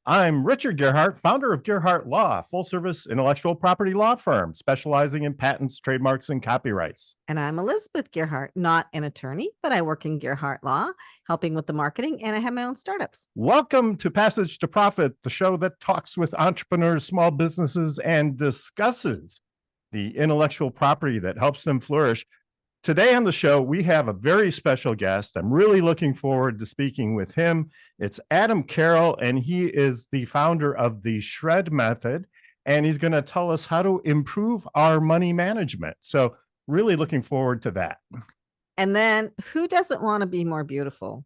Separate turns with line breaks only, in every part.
I'm Richard Gearhart, founder of Gearhart Law, full service intellectual property law firm specializing in patents, trademarks, and copyrights.
And I'm Elizabeth Gearhart, not an attorney, but I work in Gearhart Law, helping with the marketing, and I have my own startups.
Welcome to Passage to Profit, the show that talks with entrepreneurs, small businesses, and discusses the intellectual property that helps them flourish. Today on the show, we have a very special guest. I'm really looking forward to speaking with him. It's Adam Carroll, and he is the founder of the Shred Method, and he's going to tell us how to improve our money management. So really looking forward to that.
And then who doesn't want to be more beautiful?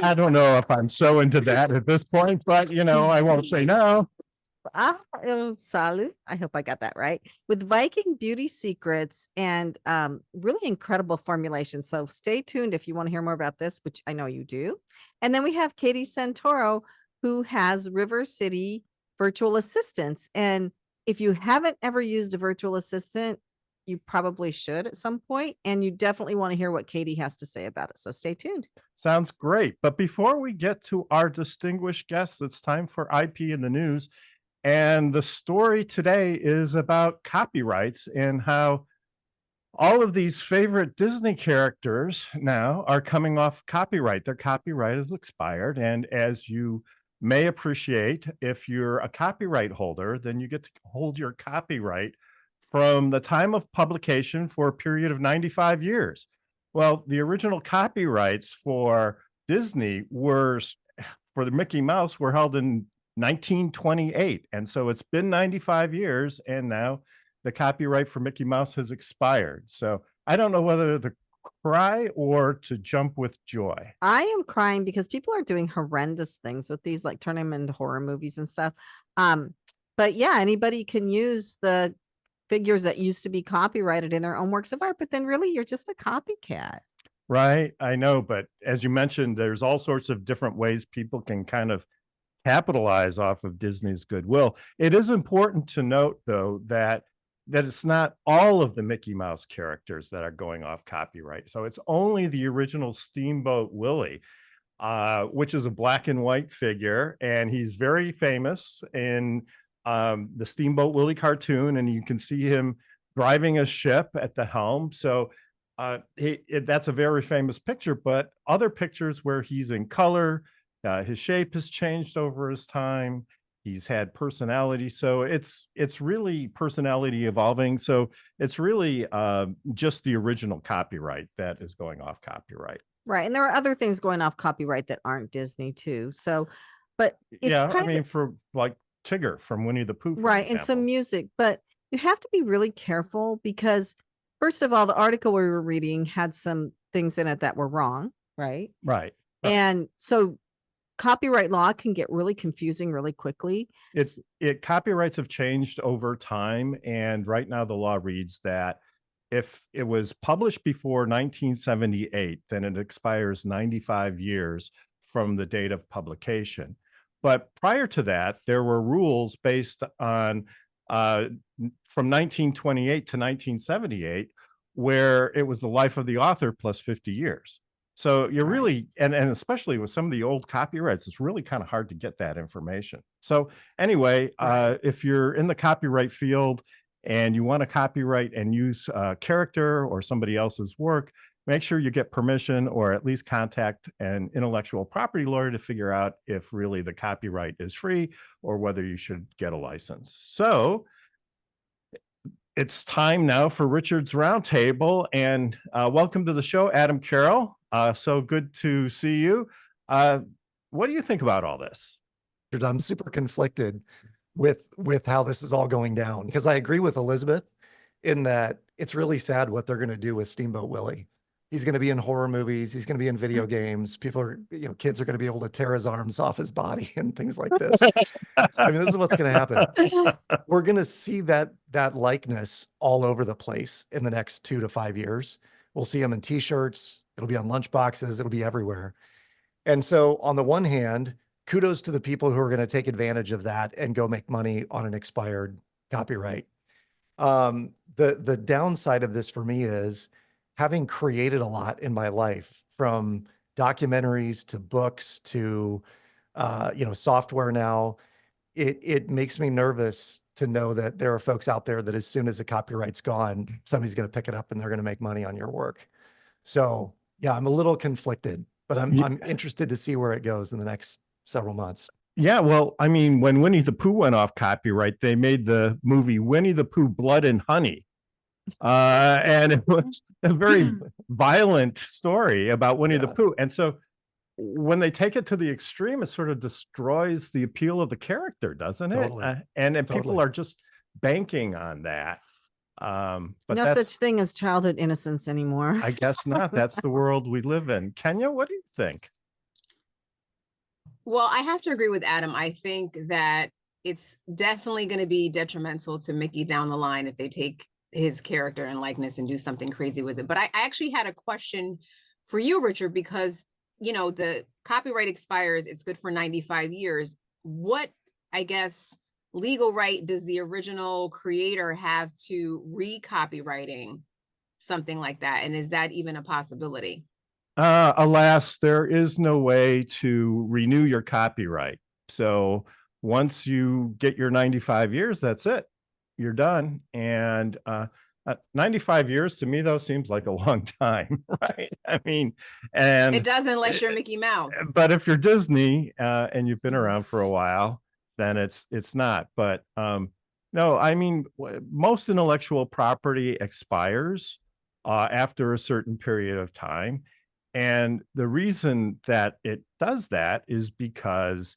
I don't know if I'm so into that at this point, but I won't say no.
Eha Urbsalu, I hope I got that right, with Viking beauty secrets and really incredible formulation. So stay tuned if you want to hear more about this, which I know you do. And then we have Katie Santoro, who has River City virtual assistants. And if you haven't ever used a virtual assistant, you probably should at some point, and you definitely want to hear what Katie has to say about it. So stay tuned.
Sounds great. But before we get to our distinguished guests, it's time for IP in the news. And the story today is about copyrights and how all of these favorite Disney characters now are coming off copyright. Their copyright is expired. And as you may appreciate, if you're a copyright holder, then you get to hold your copyright from the time of publication for a period of 95 years. Well, the original copyrights for Disney for the Mickey Mouse were held in 1928. And so it's been 95 years, and now the copyright for Mickey Mouse has expired. So I don't know whether to cry or to jump with joy.
I am crying because people are doing horrendous things with these, like turning them into horror movies and stuff. But yeah, anybody can use the figures that used to be copyrighted in their own works of art, but then really you're just a copycat.
Right. I know. But as you mentioned, there's all sorts of different ways people can kind of capitalize off of Disney's goodwill. It is important to note, though, that it's not all of the Mickey Mouse characters that are going off copyright. So it's only the original Steamboat Willie, which is a black and white figure, and he's very famous in the Steamboat Willie cartoon, and you can see him driving a ship at the helm. So that's a very famous picture, but other pictures where he's in color, his shape has changed over his time. He's had personality. So it's really personality evolving. So it's really just the original copyright that is going off copyright.
Right. And there are other things going off copyright that aren't Disney too. So, but it's
Yeah, I
kind
mean,
of
for like Tigger from Winnie the Pooh, for
right. And some
example.
music, but you have to be really careful because, first of all, the article we were reading had some things in it that were wrong. Right.
Right.
And so copyright law can get really confusing really quickly.
It copyrights have changed over time, and right now the law reads that if it was published before 1978, then it expires 95 years from the date of publication. But prior to that, there were rules based on from 1928 to 1978, where it was the life of the author plus 50 years. So you're really, and especially with some of the old copyrights, it's really kind of hard to get that information. So anyway, if you're in the copyright field and you want to copyright and use a character or somebody else's work, make sure you get permission or at least contact an intellectual property lawyer to figure out if really the copyright is free or whether you should get a license. So it's time now for Richard's Roundtable, and welcome to the show, Adam Carroll. So good to see you. What do you think about all this?
I'm super conflicted with how this is all going down, because I agree with Elizabeth in that it's really sad what they're going to do with Steamboat Willie. He's going to be in horror movies. He's going to be in video games. People are, kids are going to be able to tear his arms off his body and things like this. I mean, this is what's going to happen. We're going to see that likeness all over the place in the next 2 to 5 years. We'll see him in t-shirts. It'll be on lunchboxes. It'll be everywhere. And so on the one hand, kudos to the people who are going to take advantage of that and go make money on an expired copyright. The downside of this for me is, having created a lot in my life, from documentaries to books to software now. It makes me nervous to know that there are folks out there that as soon as the copyright's gone, somebody's going to pick it up and they're going to make money on your work. So yeah, I'm a little conflicted, but I'm interested to see where it goes in the next several months.
Yeah, well, I mean, when Winnie the Pooh went off copyright, they made the movie Winnie the Pooh Blood and Honey. And it was a very violent story about Winnie the Pooh. And so when they take it to the extreme, it sort of destroys the appeal of the character, doesn't it?
Totally.
And
Totally.
people are just banking on that. But
no such thing as childhood innocence anymore.
I guess not. That's the world we live in. Kenya, what do you think?
Well, I have to agree with Adam. I think that it's definitely going to be detrimental to Mickey down the line if they take his character and likeness and do something crazy with it. But I actually had a question for you, Richard, because, the copyright expires, it's good for 95 years. What, I guess, legal right does the original creator have to re-copywriting something like that? And is that even a possibility?
Alas, there is no way to renew your copyright. So once you get your 95 years, that's it. You're done. And 95 years to me, though, seems like a long time, right? I mean, and
it does unless you're Mickey Mouse.
But if you're Disney and you've been around for a while, then it's not. But no, I mean, most intellectual property expires after a certain period of time. And the reason that it does that is because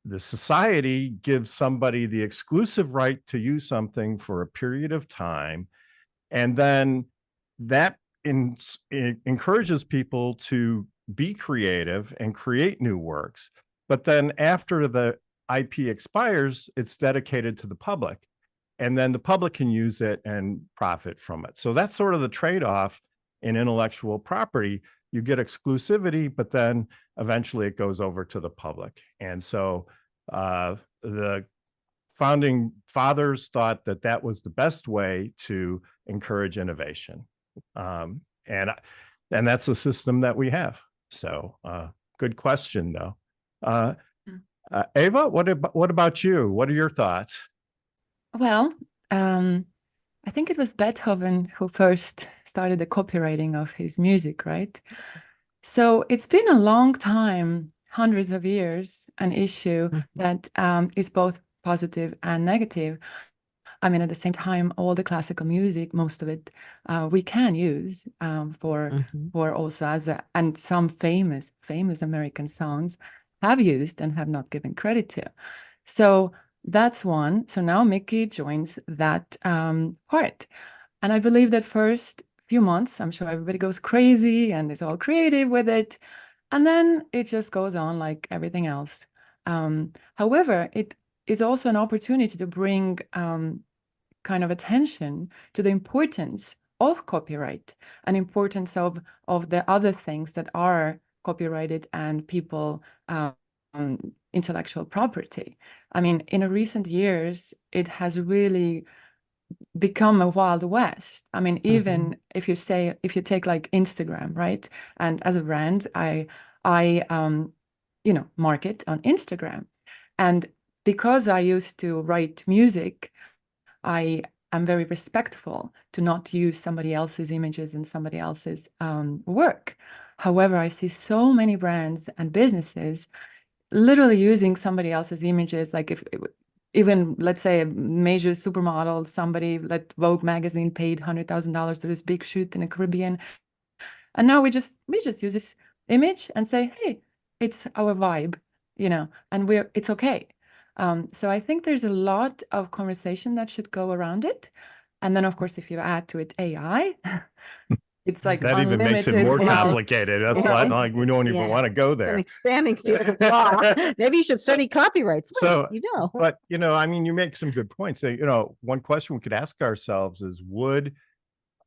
the society gives somebody the exclusive right to use something for a period of time. And then that encourages people to be creative and create new works. But then after the IP expires, it's dedicated to the public. And then the public can use it and profit from it. So that's sort of the trade-off in intellectual property. You get exclusivity, but then eventually it goes over to the public. And so the founding fathers thought that that was the best way to encourage innovation. And that's the system that we have. So good question, though. Eva, what about you? What are your thoughts?
Well, I think it was Beethoven who first started the copywriting of his music, right? So it's been a long time, hundreds of years, an issue that is both positive and negative. I mean, at the same time, all the classical music, most of it, we can use for also and some famous American songs have used and have not given credit to. So that's one. So now Mickey joins that part. And I believe that first few months, I'm sure everybody goes crazy and is all creative with it. And then it just goes on like everything else. However, it is also an opportunity to bring kind of attention to the importance of copyright and importance of the other things that are copyrighted and people intellectual property. I mean, in recent years, it has really become a wild west. I mean, even if you take like Instagram, right? And as a brand, I market on Instagram. And because I used to write music, I am very respectful to not use somebody else's images and somebody else's work. However, I see so many brands and businesses literally using somebody else's images, like if even let's say a major supermodel, somebody like Vogue magazine paid $100,000 to this big shoot in the Caribbean, and now we just use this image and say, hey, it's our vibe, and it's okay. So I think there's a lot of conversation that should go around it, and then of course if you add to it AI. It's like
that even makes it more complicated. That's like we don't even want to go there.
It's an expanding field of law. Maybe you should study copyrights.
So,
but
I mean, you make some good points. One question we could ask ourselves is, would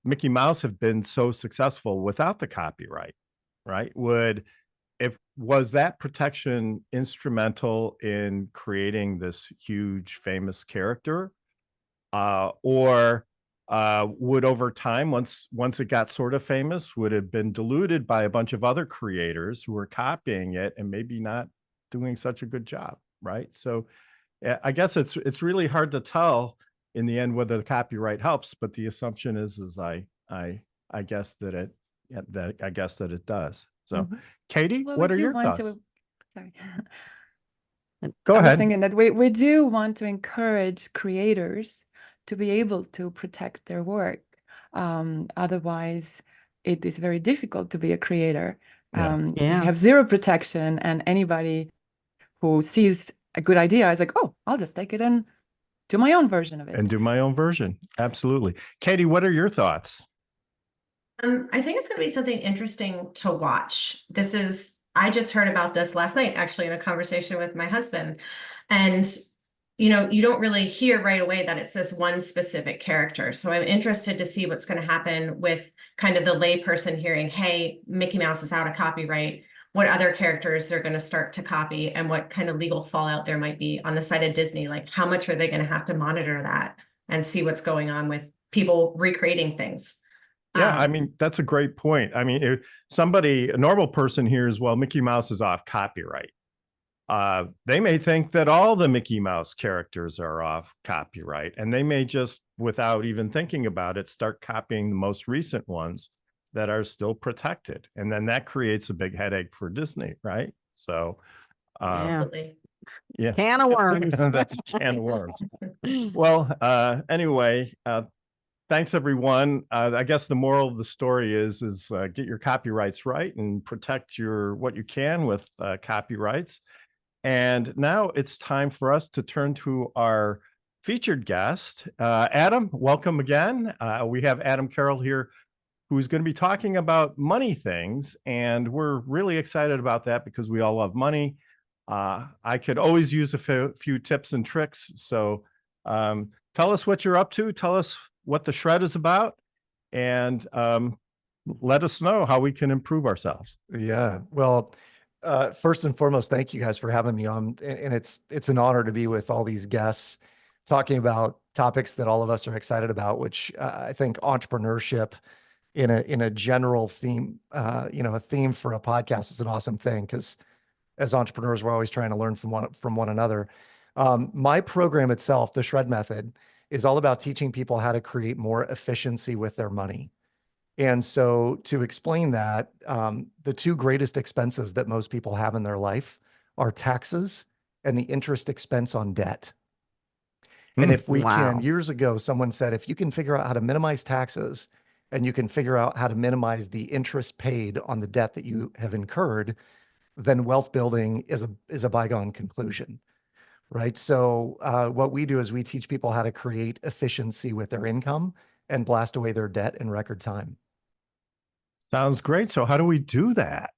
Mickey Mouse have been so successful without the copyright? Right? Was that protection instrumental in creating this huge famous character, or would over time, once it got sort of famous, would have been diluted by a bunch of other creators who were copying it and maybe not doing such a good job, right? So I guess it's really hard to tell in the end whether the copyright helps, but the assumption is I guess that it does. So,
Mhm.
Katie,
Well,
what
we
are
do
your
want
thoughts?
to, sorry.
Go
I was
ahead.
thinking that we do want to encourage creators to be able to protect their work. Otherwise, it is very difficult to be a creator.
Yeah.
If
Yeah.
you have zero protection and anybody who sees a good idea is like, oh, I'll just take it and do my own version of it.
And do my own version. Absolutely. Katie, what are your thoughts?
I think it's going to be something interesting to watch. I just heard about this last night, actually, in a conversation with my husband. And, you don't really hear right away that it's this one specific character. So I'm interested to see what's going to happen with kind of the layperson hearing, hey, Mickey Mouse is out of copyright. What other characters they're going to start to copy and what kind of legal fallout there might be on the side of Disney. Like, how much are they going to have to monitor that and see what's going on with people recreating things?
Yeah, I mean, that's a great point. I mean, if a normal person hears, well, Mickey Mouse is off copyright. They may think that all the Mickey Mouse characters are off copyright, and they may just, without even thinking about it, start copying the most recent ones that are still protected. And then that creates a big headache for Disney, right? So,
Yeah.
Absolutely.
yeah.
Can of worms.
That's a can of worms. Well, anyway, thanks everyone. I guess the moral of the story is get your copyrights right and protect what you can with copyrights. And now it's time for us to turn to our featured guest. Adam, welcome again. We have Adam Carroll here, who's going to be talking about money things. And we're really excited about that because we all love money. I could always use a few tips and tricks. So tell us what you're up to. Tell us what the shred is about, and let us know how we can improve ourselves.
Yeah. Well, first and foremost, thank you guys for having me on. And it's an honor to be with all these guests talking about topics that all of us are excited about, which I think entrepreneurship in a general theme, a theme for a podcast is an awesome thing, because as entrepreneurs, we're always trying to learn from one another. My program itself, the Shred Method, is all about teaching people how to create more efficiency with their money. And so to explain that, the two greatest expenses that most people have in their life are taxes and the interest expense on debt. And if we can, years ago, someone said, if you can figure out how to minimize taxes and you can figure out how to minimize the interest paid on the debt that you have incurred, then wealth building is a bygone conclusion, right? So what we do is we teach people how to create efficiency with their income and blast away their debt in record time.
Sounds great. So how do we do that?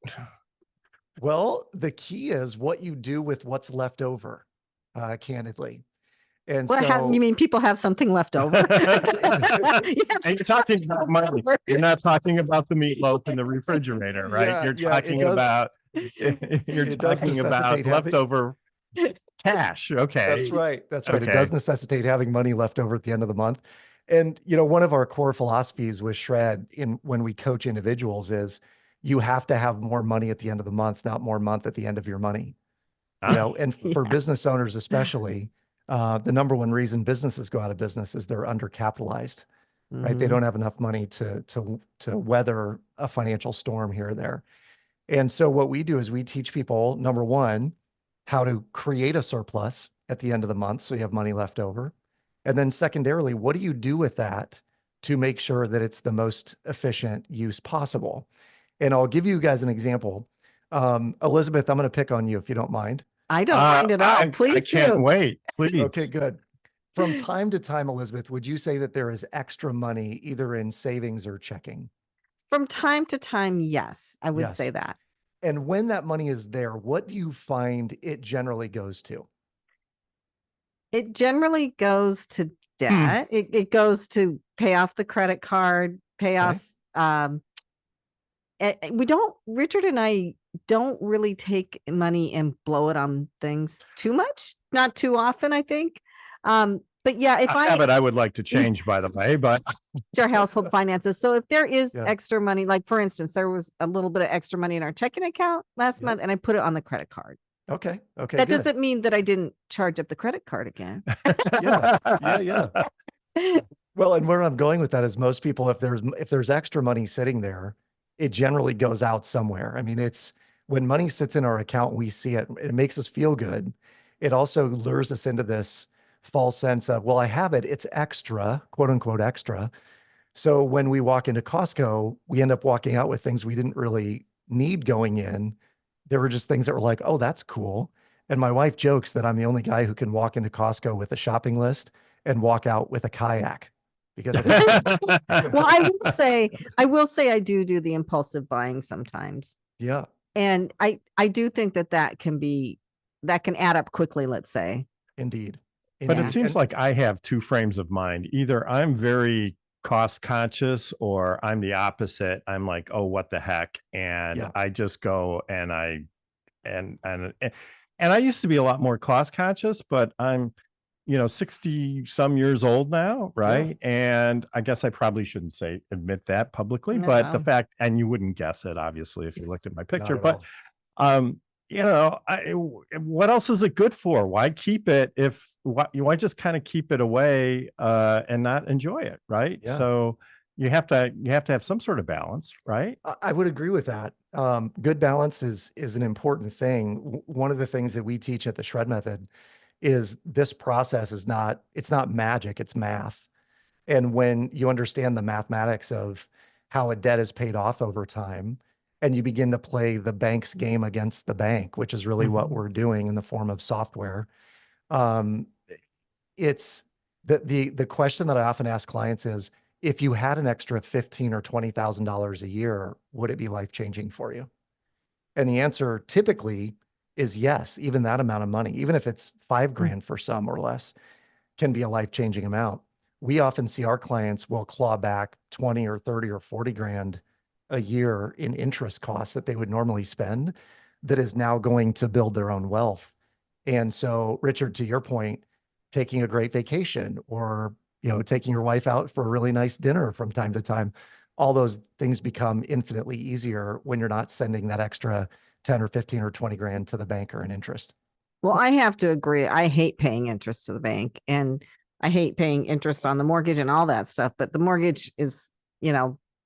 Well, the key is what you do with what's left over, candidly. And so
You mean people have something left over?
And you're talking about money. You're not talking about the meatloaf in the refrigerator, right?
Yeah,
You're
yeah,
talking about leftover cash. Okay.
That's right. That's right. It
Okay.
does necessitate having money left over at the end of the month. And, one of our core philosophies with Shred when we coach individuals is you have to have more money at the end of the month, not more month at the end of your money. And for business owners, especially, the number one reason businesses go out of business is they're undercapitalized, right? They don't have enough money to weather a financial storm here or there. And so what we do is we teach people, number one, how to create a surplus at the end of the month so you have money left over. And then secondarily, what do you do with that to make sure that it's the most efficient use possible? And I'll give you guys an example. Elizabeth, I'm going to pick on you if you don't mind.
I don't mind at all. Please
I can't
do.
wait. Please.
Okay, good. From time to time, Elizabeth, would you say that there is extra money either in savings or checking?
From time to time, yes, I would say that.
And when that money is there, what do you find it generally goes to?
It generally goes to debt. It goes to pay off the credit card, pay off. Richard and I don't really take money and blow it on things too much, not too often, I think. But yeah, if I
have it, I would like to change, by the way, but
our household finances. So if there is extra money, like for instance, there was a little bit of extra money in our checking account last month and I put it on the credit card.
Okay. Okay.
That
good.
doesn't mean that I didn't charge up the credit card again.
Yeah. Yeah. Well, and where I'm going with that is most people, if there's extra money sitting there, it generally goes out somewhere. I mean, it's when money sits in our account, we see it, it makes us feel good. It also lures us into this false sense of, well, I have it, it's extra, quote unquote, extra. So when we walk into Costco, we end up walking out with things we didn't really need going in. There were just things that were like, oh, that's cool. And my wife jokes that I'm the only guy who can walk into Costco with a shopping list and walk out with a kayak because I think,
Well, I will say I do the impulsive buying sometimes.
yeah,
And I do think that can add up quickly, let's say.
indeed.
But
Yeah.
it seems like I have two frames of mind. Either I'm very cost conscious or I'm the opposite. I'm like, oh, what the heck? And
Yeah.
I just go and and I used to be a lot more cost conscious, but I'm, 60 some years old now, right? And I guess I probably shouldn't admit that publicly, but the
No.
fact, and you wouldn't guess it, obviously, if you looked at my picture,
at
but
all.
what else is it good for? Why keep it why just kind of keep it away and not enjoy it, right?
Yeah.
So you have to have some sort of balance, right?
I would agree with that. Good balance is an important thing. One of the things that we teach at the Shred Method is this process it's not magic, it's math. And when you understand the mathematics of how a debt is paid off over time, and you begin to play the bank's game against the bank, which is really what we're doing in the form of software. It's the question that I often ask clients is, if you had an extra $15,000 or $20,000 a year, would it be life-changing for you? And the answer typically is yes. Even that amount of money, even if it's $5,000 for some or less, can be a life-changing amount. We often see our clients will claw back 20 or 30 or 40 grand a year in interest costs that they would normally spend that is now going to build their own wealth. And so, Richard, to your point, taking a great vacation or, taking your wife out for a really nice dinner from time to time, all those things become infinitely easier when you're not sending that extra 10 or 15 or 20 grand to the banker in interest.
Well, I have to agree. I hate paying interest to the bank and I hate paying interest on the mortgage and all that stuff. But the mortgage is,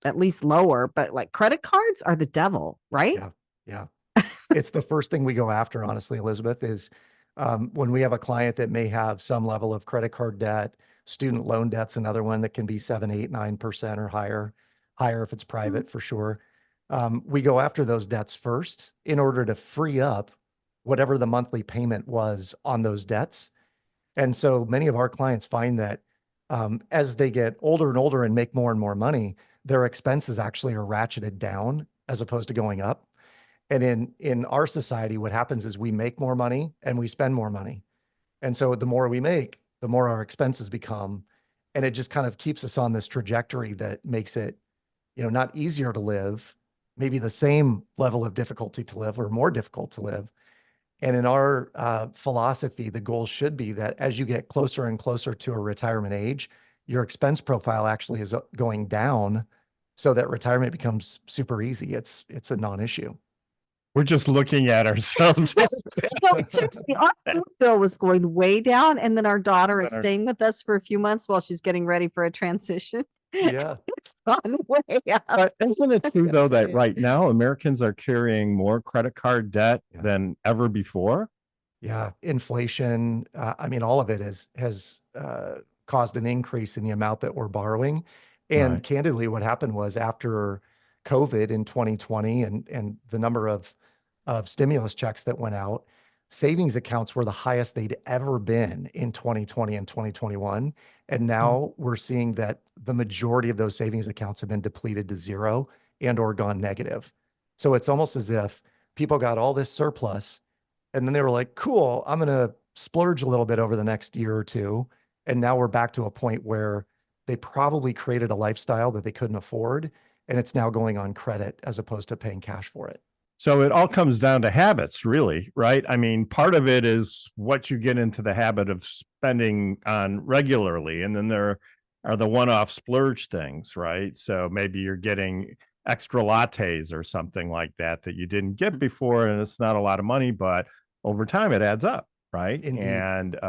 at least lower. But like credit cards are the devil, right?
Yeah. Yeah. It's the first thing we go after, honestly, Elizabeth, is when we have a client that may have some level of credit card debt, student loan debt's another one that can be 7, 8, 9% or higher if it's private for sure. We go after those debts first in order to free up whatever the monthly payment was on those debts. And so many of our clients find that as they get older and older and make more and more money, their expenses actually are ratcheted down as opposed to going up. And in our society, what happens is we make more money and we spend more money. And so the more we make, the more our expenses become. And it just kind of keeps us on this trajectory that makes it, not easier to live, maybe the same level of difficulty to live or more difficult to live. And in our philosophy, the goal should be that as you get closer and closer to a retirement age, your expense profile actually is going down so that retirement becomes super easy. It's a non-issue.
We're just looking at ourselves.
No, seriously, our food bill was going way down. And then our daughter is staying with us for a few months while she's getting ready for a transition.
Yeah.
It's gone way up.
But isn't it true though that right now Americans are carrying more credit card debt than ever before?
Yeah, inflation. I mean, all of it has caused an increase in the amount that we're borrowing. And candidly, what happened was after COVID in 2020 and the number of stimulus checks that went out, savings accounts were the highest they'd ever been in 2020 and 2021. And now we're seeing that the majority of those savings accounts have been depleted to zero and or gone negative. So it's almost as if people got all this surplus and then they were like, cool, I'm going to splurge a little bit over the next year or two. And now we're back to a point where they probably created a lifestyle that they couldn't afford. And it's now going on credit as opposed to paying cash for it.
So it all comes down to habits, really, right? I mean, part of it is what you get into the habit of spending on regularly. And then there are the one-off splurge things, right? So maybe you're getting extra lattes or something like that you didn't get before. And it's not a lot of money, but over time it adds up, right?
Indeed.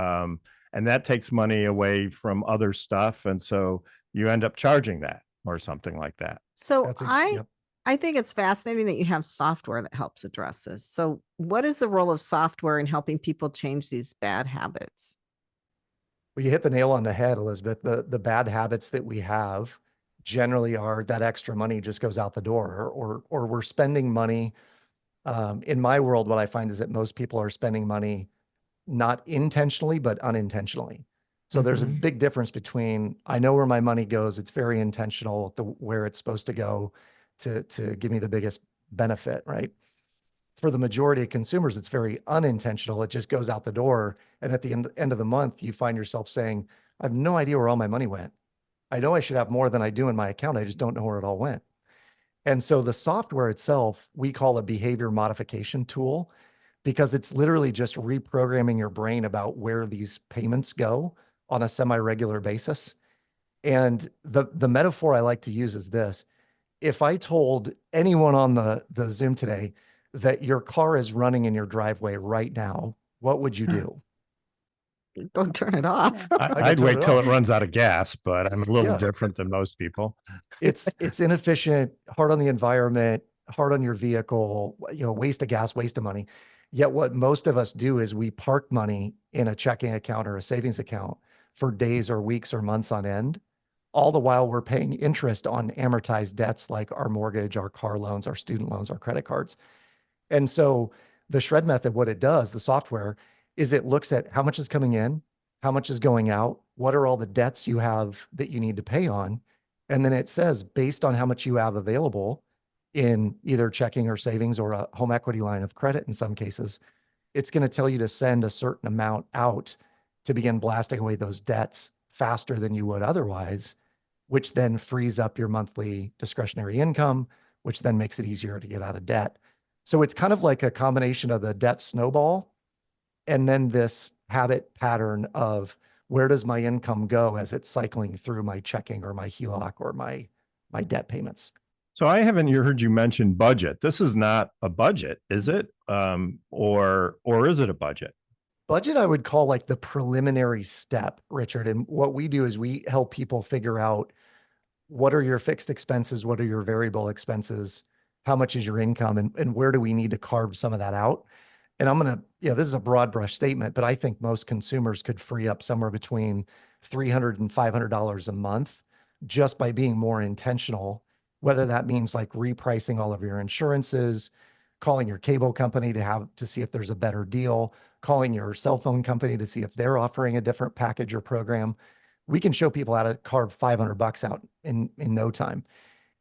And that takes money away from other stuff. And so you end up charging that or something like that.
So
That's yep.
I think it's fascinating that you have software that helps address this. So what is the role of software in helping people change these bad habits?
Well, you hit the nail on the head, Elizabeth. The bad habits that we have generally are that extra money just goes out the door, or we're spending money. In my world, what I find is that most people are spending money not intentionally, but unintentionally. So there's a big difference between, I know where my money goes, it's very intentional, where it's supposed to go to give me the biggest benefit, right? For the majority of consumers, it's very unintentional. It just goes out the door. And at the end of the month, you find yourself saying, I have no idea where all my money went. I know I should have more than I do in my account. I just don't know where it all went. And so the software itself, we call a behavior modification tool, because it's literally just reprogramming your brain about where these payments go on a semi-regular basis. And the metaphor I like to use is this. If I told anyone on the Zoom today that your car is running in your driveway right now, what would you do?
Don't turn it off.
I'd wait till it runs out of gas, but I'm a little
Yeah.
different than most people.
It's inefficient, hard on the environment, hard on your vehicle, waste of gas, waste of money. Yet what most of us do is we park money in a checking account or a savings account for days or weeks or months on end. All the while we're paying interest on amortized debts like our mortgage, our car loans, our student loans, our credit cards. And so the shred method, what it does, the software, is it looks at how much is coming in, how much is going out, what are all the debts you have that you need to pay on. And then it says, based on how much you have available in either checking or savings or a home equity line of credit in some cases, it's going to tell you to send a certain amount out to begin blasting away those debts faster than you would otherwise, which then frees up your monthly discretionary income, which then makes it easier to get out of debt. So it's kind of like a combination of the debt snowball and then this habit pattern of where does my income go as it's cycling through my checking or my HELOC or my debt payments.
So I haven't heard you mention budget. This is not a budget, is it? Or is it a budget?
Budget, I would call like the preliminary step, Richard. And what we do is we help people figure out what are your fixed expenses, what are your variable expenses, how much is your income, and where do we need to carve some of that out? And I'm going to, this is a broad brush statement, but I think most consumers could free up somewhere between $300 and $500 a month just by being more intentional, whether that means like repricing all of your insurances, calling your cable company to see if there's a better deal, calling your cell phone company to see if they're offering a different package or program. We can show people how to carve $500 out in no time.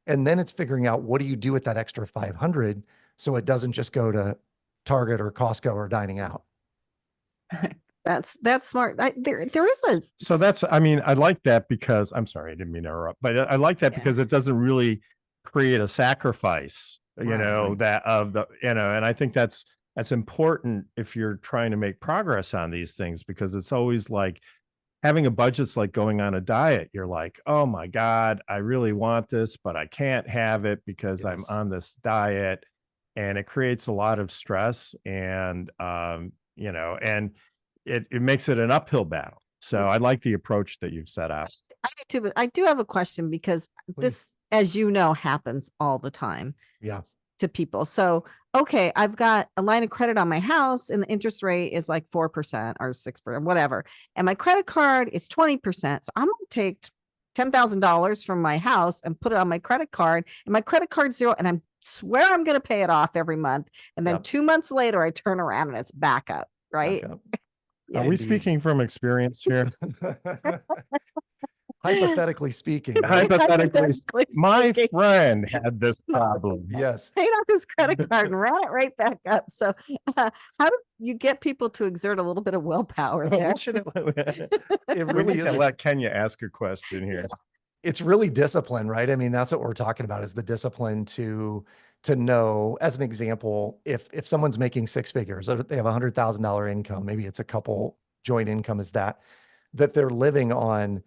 And then it's figuring out, what do you do with that extra 500 so it doesn't just go to Target or Costco or dining out.
That's smart. There is a.
So I like that because I'm sorry, I didn't mean to interrupt, but I like that because it doesn't really create a sacrifice,
Right.
and I think that's important if you're trying to make progress on these things, because it's always like having a budget's like going on a diet. You're like, oh my God, I really want this, but I can't have it because I'm on this diet. And it creates a lot of stress and, and it makes it an uphill battle. So I like the approach that you've set out.
I do too, but I do have a question because this, as you know, happens all the time to people. So, okay, I've got a line of credit on my house and the interest rate is like 4% or 6%, whatever. And my credit card is 20%. So I'm going to take $10,000 from my house and put it on my credit card, and my credit card's zero, and I swear I'm going to pay it off every month. And then 2 months later, I turn around and it's back up, right?
Are we speaking from experience here?
Hypothetically speaking.
Right? Hypothetically, my friend had this problem.
Yes.
Paid off his credit card and ran it right back up. So how do you get people to exert a little bit of willpower there?
It really is.
Let Kenya ask a question here.
It's really discipline, right? I mean, that's what we're talking about, is the discipline to know, as an example, if someone's making six figures, or they have $100,000 income, maybe it's a couple joint income is that they're living on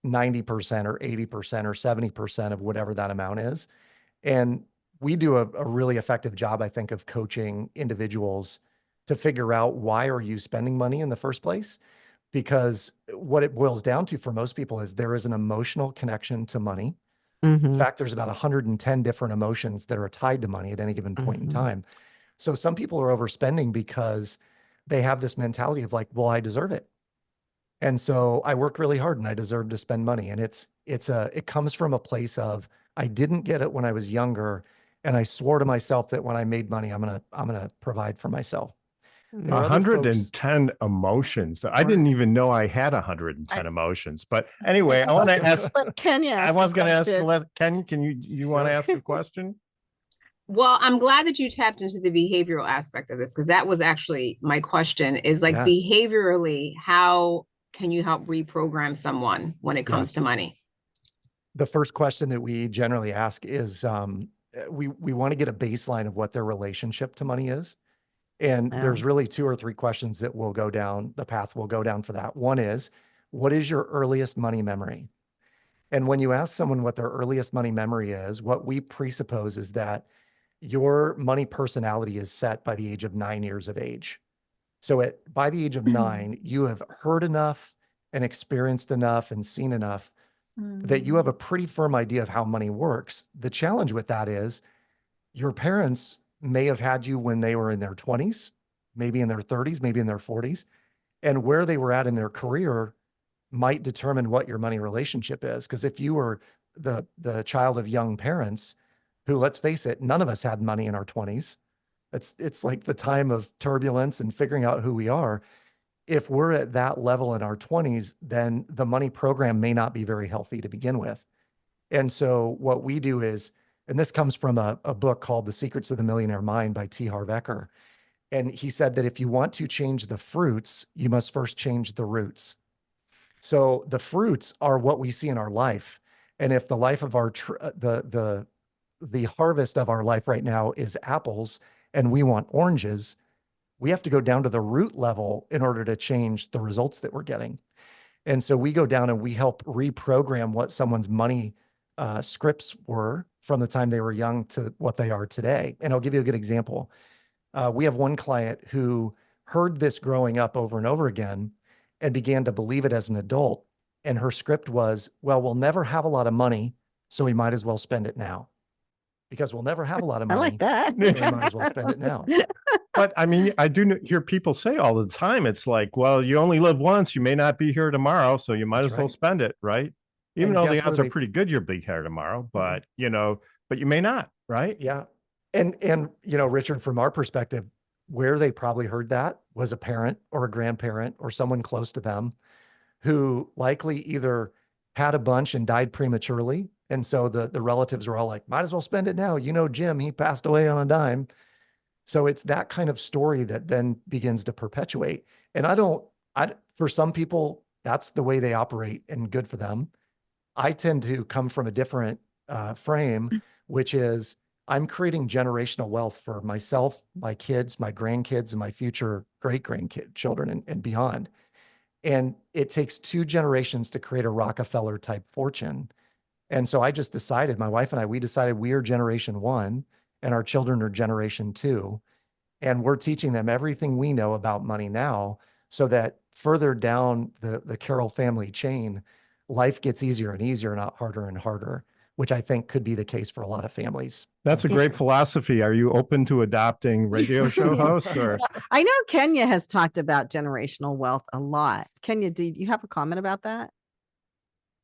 90% or 80% or 70% of whatever that amount is. And we do a really effective job, I think, of coaching individuals to figure out why are you spending money in the first place? Because what it boils down to for most people is there is an emotional connection to money. In fact, there's about 110 different emotions that are tied to money at any given point in time. So some people are overspending because they have this mentality of like, well, I deserve it. And so I work really hard and I deserve to spend money. And it comes from a place of, I didn't get it when I was younger. And I swore to myself that when I made money, I'm going to provide for myself. There are other folks-
110 emotions. I didn't even know I had 110 emotions. But anyway, I want to ask.
Let Kenya
I
ask
was
a
going to ask
question.
Ken. Can you want to ask a question?
Well, I'm glad that you tapped into the behavioral aspect of this, because that was actually my question is like,
Yeah.
behaviorally, how can you help reprogram someone when it comes to money?
The first question that we generally ask is we want to get a baseline of what their relationship to money is. And there's really 2 or 3 questions that will go down, the path will go down for that. One is, what is your earliest money memory? And when you ask someone what their earliest money memory is, what we presuppose is that your money personality is set by the age of 9 years of age. So by the age of 9, you have heard enough and experienced enough and seen enough that you have a pretty firm idea of how money works. The challenge with that is your parents may have had you when they were in their 20s, maybe in their 30s, maybe in their 40s, and where they were at in their career might determine what your money relationship is. Because if you were the child of young parents who, let's face it, none of us had money in our 20s. It's like the time of turbulence and figuring out who we are. If we're at that level in our 20s, then the money program may not be very healthy to begin with. And so what we do is, and this comes from a book called The Secrets of the Millionaire Mind by T. Harv Eker. And he said that if you want to change the fruits, you must first change the roots. So the fruits are what we see in our life. And if the life of our, the harvest of our life right now is apples and we want oranges, we have to go down to the root level in order to change the results that we're getting. And so we go down and we help reprogram what someone's money scripts were from the time they were young to what they are today. And I'll give you a good example. We have one client who heard this growing up over and over again and began to believe it as an adult. And her script was, well, we'll never have a lot of money, so we might as well spend it now. Because we'll never have a lot of
I
money.
like that.
So we might as well spend it now.
But I mean, I do hear people say all the time, it's like, well, you only live once, you may not be here tomorrow, so you might
That's
as well
right.
spend it, right? Even
And
though
guess
the
where
odds are
they-
pretty good you'll be here tomorrow, but but you may not, right?
Yeah. And Richard, from our perspective, where they probably heard that was a parent or a grandparent or someone close to them who likely either had a bunch and died prematurely. And so the relatives were all like, might as well spend it now. Jim, he passed away on a dime. So it's that kind of story that then begins to perpetuate. And for some people, that's the way they operate and good for them. I tend to come from a different frame, which is I'm creating generational wealth for myself, my kids, my grandkids, and my future great-grandchildren and beyond. And it takes 2 generations to create a Rockefeller type fortune. And so I just decided, my wife and I, we decided we are generation 1 and our children are generation 2. And we're teaching them everything we know about money now so that further down the Carroll family chain, life gets easier and easier, not harder and harder, which I think could be the case for a lot of families.
That's a great philosophy. Are you open to adopting radio show hosts? Or
I know Kenya has talked about generational wealth a lot. Kenya, do you have a comment about that?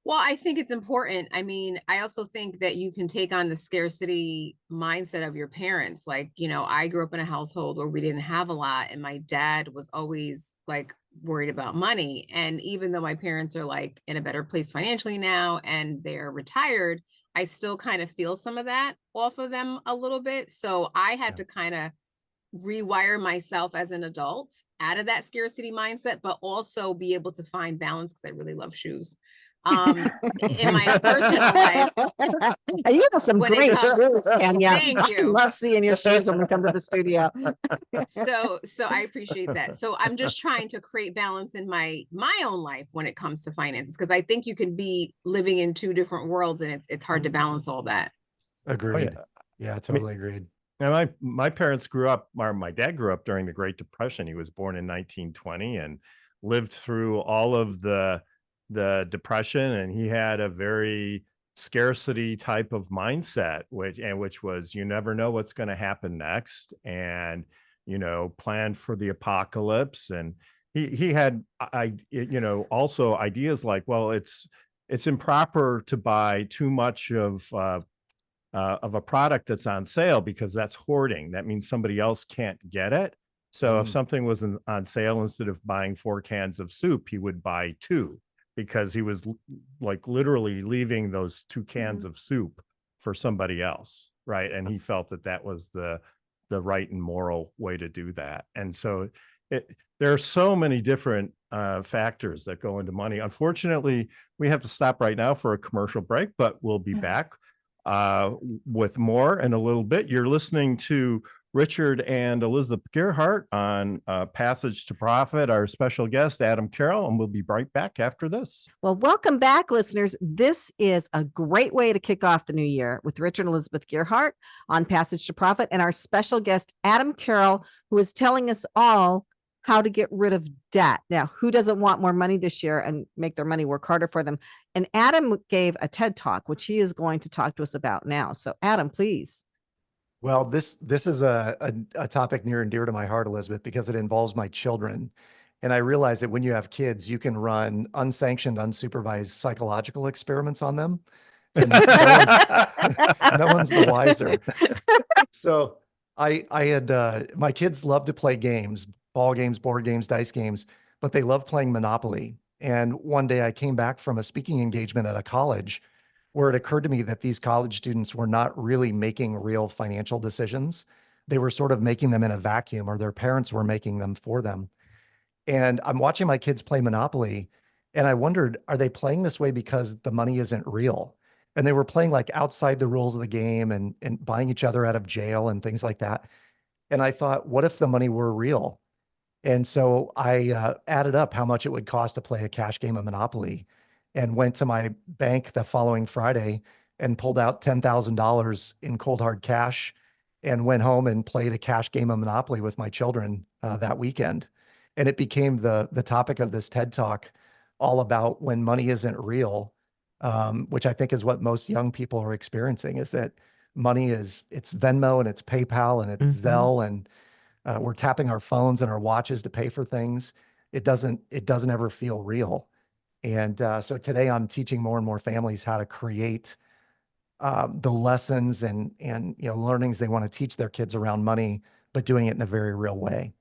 Well, I think it's important. I mean, I also think that you can take on the scarcity mindset of your parents. Like, I grew up in a household where we didn't have a lot, and my dad was always like worried about money. And even though my parents are like in a better place financially now and they're retired, I still kind of feel some of that off of them a little bit. So I had to kind of rewire myself as an adult out of that scarcity mindset, but also be able to find balance because I really love shoes. In my personal life,
you have some
when it
great
comes-
shoes, Kenya.
Thank
I
you.
love seeing your shoes when we come to the studio.
So I appreciate that. So I'm just trying to create balance in my own life when it comes to finances, because I think you can be living in 2 different worlds and it's hard to balance all that.
Agreed.
yeah.
Yeah, totally agreed.
And my parents grew up, or my dad grew up during the Great Depression. He was born in 1920 and lived through all of the depression, and he had a very scarcity type of mindset, which was you never know what's going to happen next, and planned for the apocalypse. And he had also ideas like, well, it's improper to buy too much of a product that's on sale because that's hoarding. That means somebody else can't get it. So if something was on sale, instead of buying 4 cans of soup, he would buy 2 because he was like literally leaving those 2 cans of soup for somebody else, right? And he felt that that was the right and moral way to do that. And so there are so many different factors that go into money. Unfortunately, we have to stop right now for a commercial break, but we'll be back with more in a little bit. You're listening to Richard and Elizabeth Gearhart on Passage to Profit, our special guest, Adam Carroll, and we'll be right back after this.
Well, welcome back, listeners. This is a great way to kick off the new year with Richard and Elizabeth Gearhart on Passage to Profit and our special guest, Adam Carroll, who is telling us all how to get rid of debt. Now, who doesn't want more money this year and make their money work harder for them? And Adam gave a TED Talk, which he is going to talk to us about now. So Adam, please.
Well, this is a topic near and dear to my heart, Elizabeth, because it involves my children. And I realize that when you have kids, you can run unsanctioned, unsupervised psychological experiments on them. And no one's the wiser. So I had my kids love to play games, ball games, board games, dice games, but they love playing Monopoly. And one day I came back from a speaking engagement at a college where it occurred to me that these college students were not really making real financial decisions. They were sort of making them in a vacuum, or their parents were making them for them. And I'm watching my kids play Monopoly, and I wondered, are they playing this way because the money isn't real? And they were playing like outside the rules of the game and buying each other out of jail and things like that. And I thought, what if the money were real? And so I added up how much it would cost to play a cash game of Monopoly and went to my bank the following Friday and pulled out $10,000 in cold hard cash and went home and played a cash game of Monopoly with my children that weekend. And it became the topic of this TED Talk, all about when money isn't real, which I think is what most young people are experiencing, is that money it's Venmo and it's PayPal and it's Zelle, and we're tapping our phones and our watches to pay for things. It doesn't ever feel real. And so today I'm teaching more and more families how to create the lessons and learnings they want to teach their kids around money, but doing it in a very real way.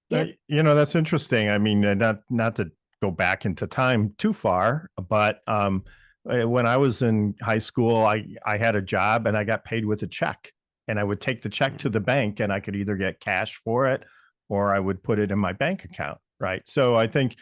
That's interesting. I mean, not to go back into time too far, but when I was in high school, I had a job and I got paid with a check, and I would take the check to the bank and I could either get cash for it or I would put it in my bank account. Right. So I think,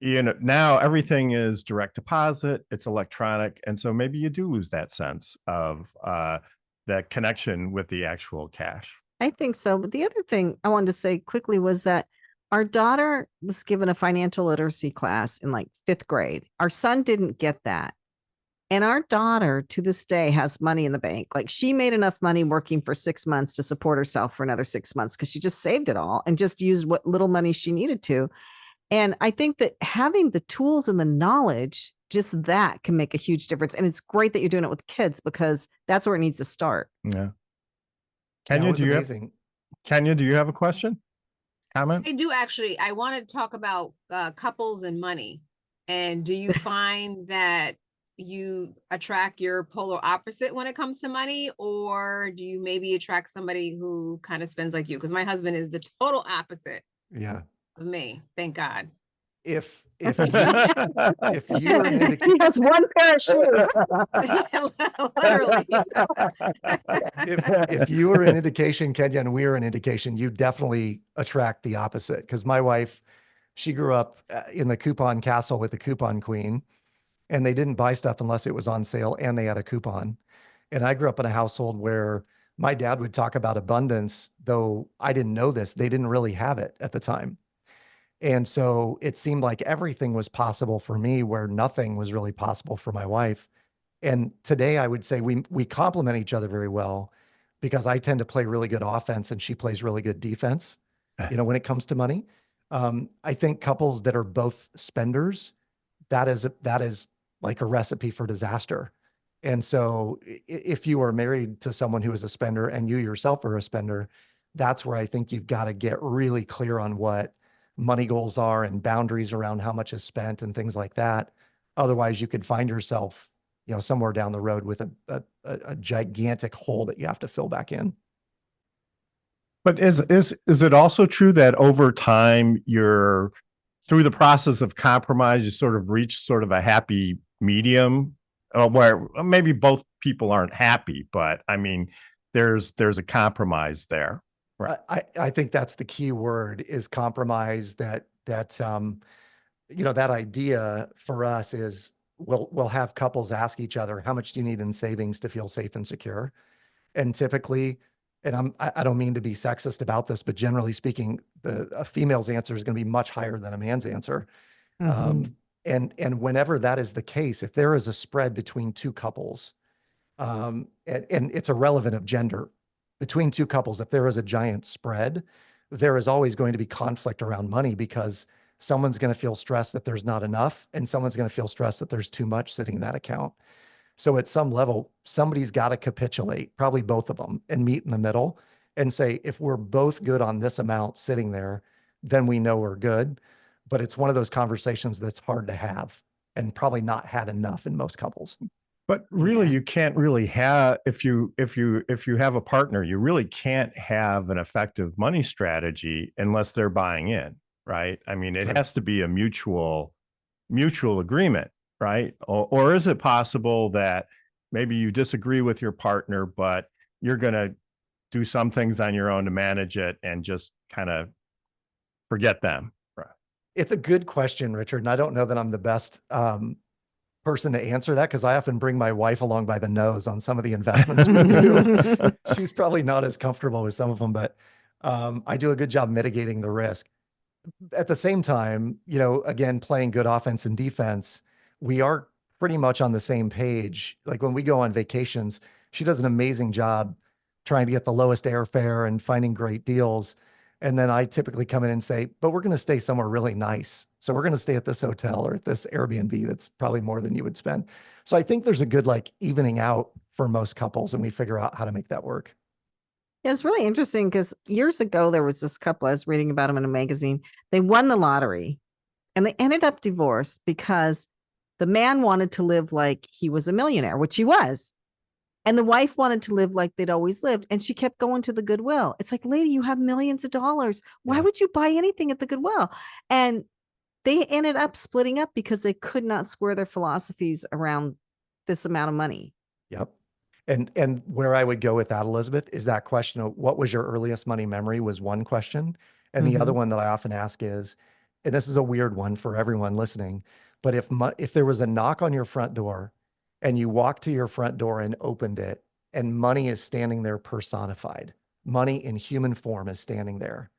now everything is direct deposit, it's electronic. And so maybe you do lose that sense of that connection with the actual cash.
I think so. But the other thing I wanted to say quickly was that our daughter was given a financial literacy class in like 5th grade. Our son didn't get that. And our daughter to this day has money in the bank. Like, she made enough money working for 6 months to support herself for another 6 months because she just saved it all and just used what little money she needed to. And I think that having the tools and the knowledge, just that can make a huge difference. And it's great that you're doing it with kids because that's where it needs to start.
Yeah. Kenya, do you have a question? Comment?
I do actually. I want to talk about couples and money. And do you find that you attract your polar opposite when it comes to money, or do you maybe attract somebody who kind of spends like you? Because my husband is the total opposite.
Yeah.
Of me, thank God.
If you were an indication,
he has one pair of shoes.
Literally.
if you were an indication, Kenya, and we were an indication, you definitely attract the opposite. Because my wife, she grew up in the coupon castle with the coupon queen, and they didn't buy stuff unless it was on sale and they had a coupon. And I grew up in a household where my dad would talk about abundance, though I didn't know this. They didn't really have it at the time. And so it seemed like everything was possible for me where nothing was really possible for my wife. And today I would say we complement each other very well. because I tend to play really good offense and she plays really good defense,
Eh.
you know, when it comes to money. I think couples that are both spenders, that is like a recipe for disaster. And so if you are married to someone who is a spender and you yourself are a spender, that's where I think you've got to get really clear on what money goals are and boundaries around how much is spent and things like that. Otherwise, you could find yourself, you know, somewhere down the road with a gigantic hole that you have to fill back in.
But is it also true that over time you're through the process of compromise, you sort of reach sort of a happy medium where maybe both people aren't happy, but I mean, there's a compromise there. Right.
I think that's the key word is compromise. That you know, that idea for us is we'll have couples ask each other, how much do you need in savings to feel safe and secure? And typically, and I don't mean to be sexist about this, but generally speaking, a female's answer is going to be much higher than a man's answer. And whenever that is the case, if there is a spread between two couples, and it's irrelevant of gender, between two couples, if there is a giant spread, there is always going to be conflict around money because someone's going to feel stressed that there's not enough, and someone's going to feel stressed that there's too much sitting in that account. So at some level, somebody's got to capitulate, probably both of them, and meet in the middle and say, if we're both good on this amount sitting there, then we know we're good. But it's one of those conversations that's hard to have and probably not had enough in most couples.
But really,
Yeah.
you can't really have, if you have a partner, you really can't have an effective money strategy unless they're buying in, right? I mean, it
Sure.
has to be a mutual agreement, right? Or is it possible that maybe you disagree with your partner, but you're going to do some things on your own to manage it and just kind of forget them? Right.
It's a good question, Richard. And I don't know that I'm the best person to answer that because I often bring my wife along by the nose on some of the investments we do. She's probably not as comfortable with some of them, but I do a good job mitigating the risk. At the same time, you know, again, playing good offense and defense, we are pretty much on the same page. Like when we go on vacations, she does an amazing job trying to get the lowest airfare and finding great deals. And then I typically come in and say, but we're going to stay somewhere really nice. So we're going to stay at this hotel or at this Airbnb that's probably more than you would spend. So I think there's a good like evening out for most couples, and we figure out how to make that work.
Yeah, it's really interesting because years ago, there was this couple, I was reading about them in a magazine. They won the lottery and they ended up divorced because the man wanted to live like he was a millionaire, which he was. And the wife wanted to live like they'd always lived. And she kept going to the Goodwill. It's like, lady, you have millions of dollars. Why
Yeah.
would you buy anything at the Goodwill? And they ended up splitting up because they could not square their philosophies around this amount of money.
Yep. And where I would go with that, Elizabeth, is that question of what was your earliest money memory was one question. And the other one that I often ask is, and this is a weird one for everyone listening, but if there was a knock on your front door and you walked to your front door and opened it and money is standing there personified, money in human form is standing there.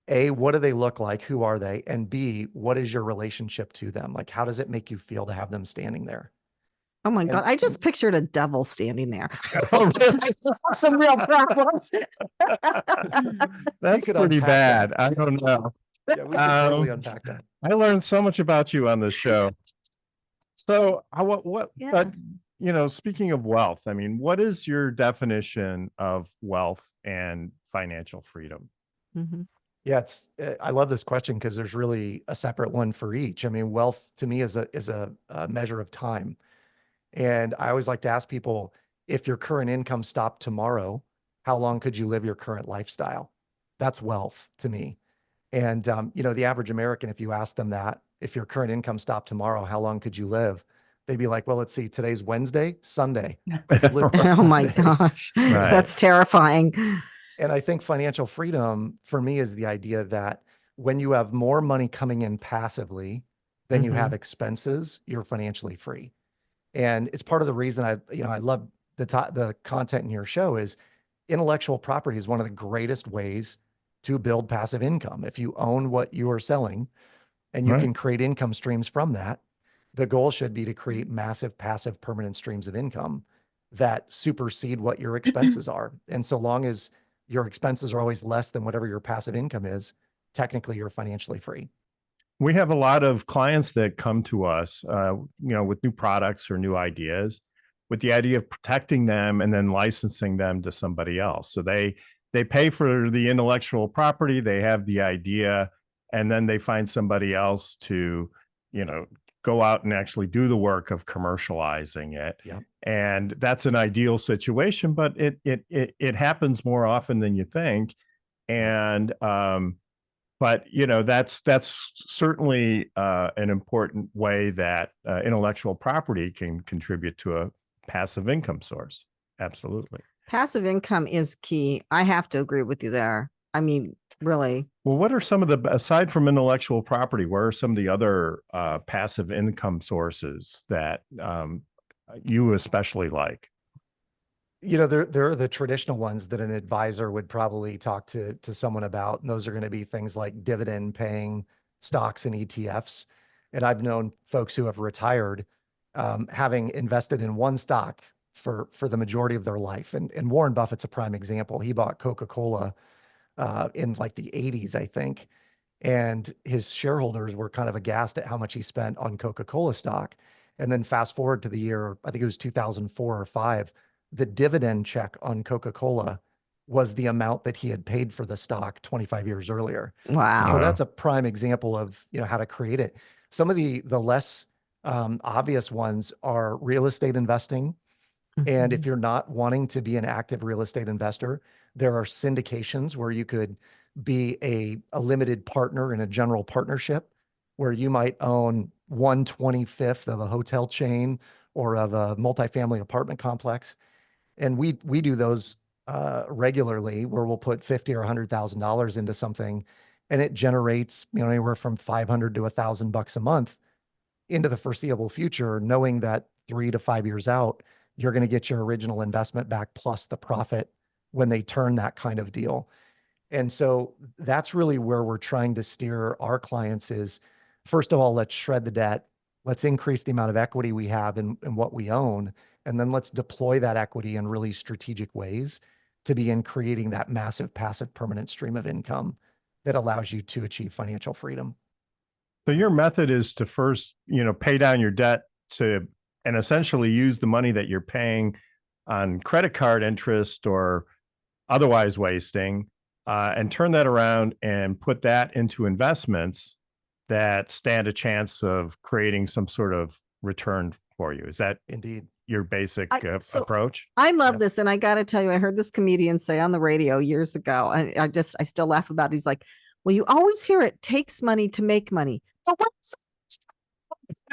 A, what do they look like? Who are they? And B, what is your relationship to them? Like, how does it make you feel to have them standing there?
Oh my God.
And-
I just pictured a devil standing there.
Oh, really?
Some real problems.
That's
could
pretty
unpack
bad.
that.
I don't know.
Yeah, we can totally
Um,
unpack that.
I learned so much about you on this show. So, what,
Yeah.
but, you know, speaking of wealth, I mean, what is your definition of wealth and financial freedom?
Mhm.
Yeah, I love this question because there's really a separate one for each. I mean, wealth to me is a measure of time. And I always like to ask people, if your current income stopped tomorrow, how long could you live your current lifestyle? That's wealth to me. And, you know, the average American, if you ask them that, if your current income stopped tomorrow, how long could you live? They'd be like, well, let's see, today's Wednesday, Sunday. I could live till
Oh my
Sunday.
gosh.
Right.
That's terrifying.
And I think financial freedom for me is the idea that when you have more money coming in passively than you have expenses, you're financially free. And it's part of the reason I love the content in your show is intellectual property is one of the greatest ways to build passive income. If you own what you are selling and you
Right.
can create income streams from that, the goal should be to create massive passive permanent streams of income. that supersede what your expenses are. And so long as your expenses are always less than whatever your passive income is, technically you're financially free.
We have a lot of clients that come to us, with new products or new ideas, with the idea of protecting them and then licensing them to somebody else. So they pay for the intellectual property, they have the idea, and then they find somebody else to, go out and actually do the work of commercializing it.
Yep.
And that's an ideal situation, but it happens more often than you think. And but that's certainly an important way that intellectual property can contribute to a passive income source. Absolutely.
Passive income is key. I have to agree with you there. I mean, really.
Well, what are some of the, aside from intellectual property, where are some of the other passive income sources that you especially like?
There are the traditional ones that an advisor would probably talk to someone about, and those are going to be things like dividend paying stocks and ETFs. And I've known folks who have retired having invested in one stock for the majority of their life. And Warren Buffett's a prime example. He bought Coca-Cola in like the 80s, I think. And his shareholders were kind of aghast at how much he spent on Coca-Cola stock. And then fast forward to the year, I think it was 2004 or 5, the dividend check on Coca-Cola was the amount that he had paid for the stock 25 years earlier.
Wow.
So that's a prime example of, how to create it. Some of the less obvious ones are real estate investing. And if you're not wanting to be an active real estate investor, there are syndications where you could be a limited partner in a general partnership where you might own 1/25th of a hotel chain or of a multifamily apartment complex. And we do those regularly, where we'll put $50,000 or $100,000 into something, and it generates anywhere from $500 to $1,000 a month into the foreseeable future, knowing that 3 to 5 years out, you're going to get your original investment back plus the profit when they turn that kind of deal. And so that's really where we're trying to steer our clients is, first of all, let's shred the debt. Let's increase the amount of equity we have in what we own. And then let's deploy that equity in really strategic ways to begin creating that massive passive permanent stream of income that allows you to achieve financial freedom.
So your method is to first, pay down your debt and essentially use the money that you're paying on credit card interest or otherwise wasting, and turn that around and put that into investments that stand a chance of creating some ssort of return for you. Is that
indeed
your basic
So
approach?
I love
Yep.
this. And I got to tell you, I heard this comedian say on the radio years ago, and I still laugh about it. He's like, well, you always hear it takes money to make money. But what's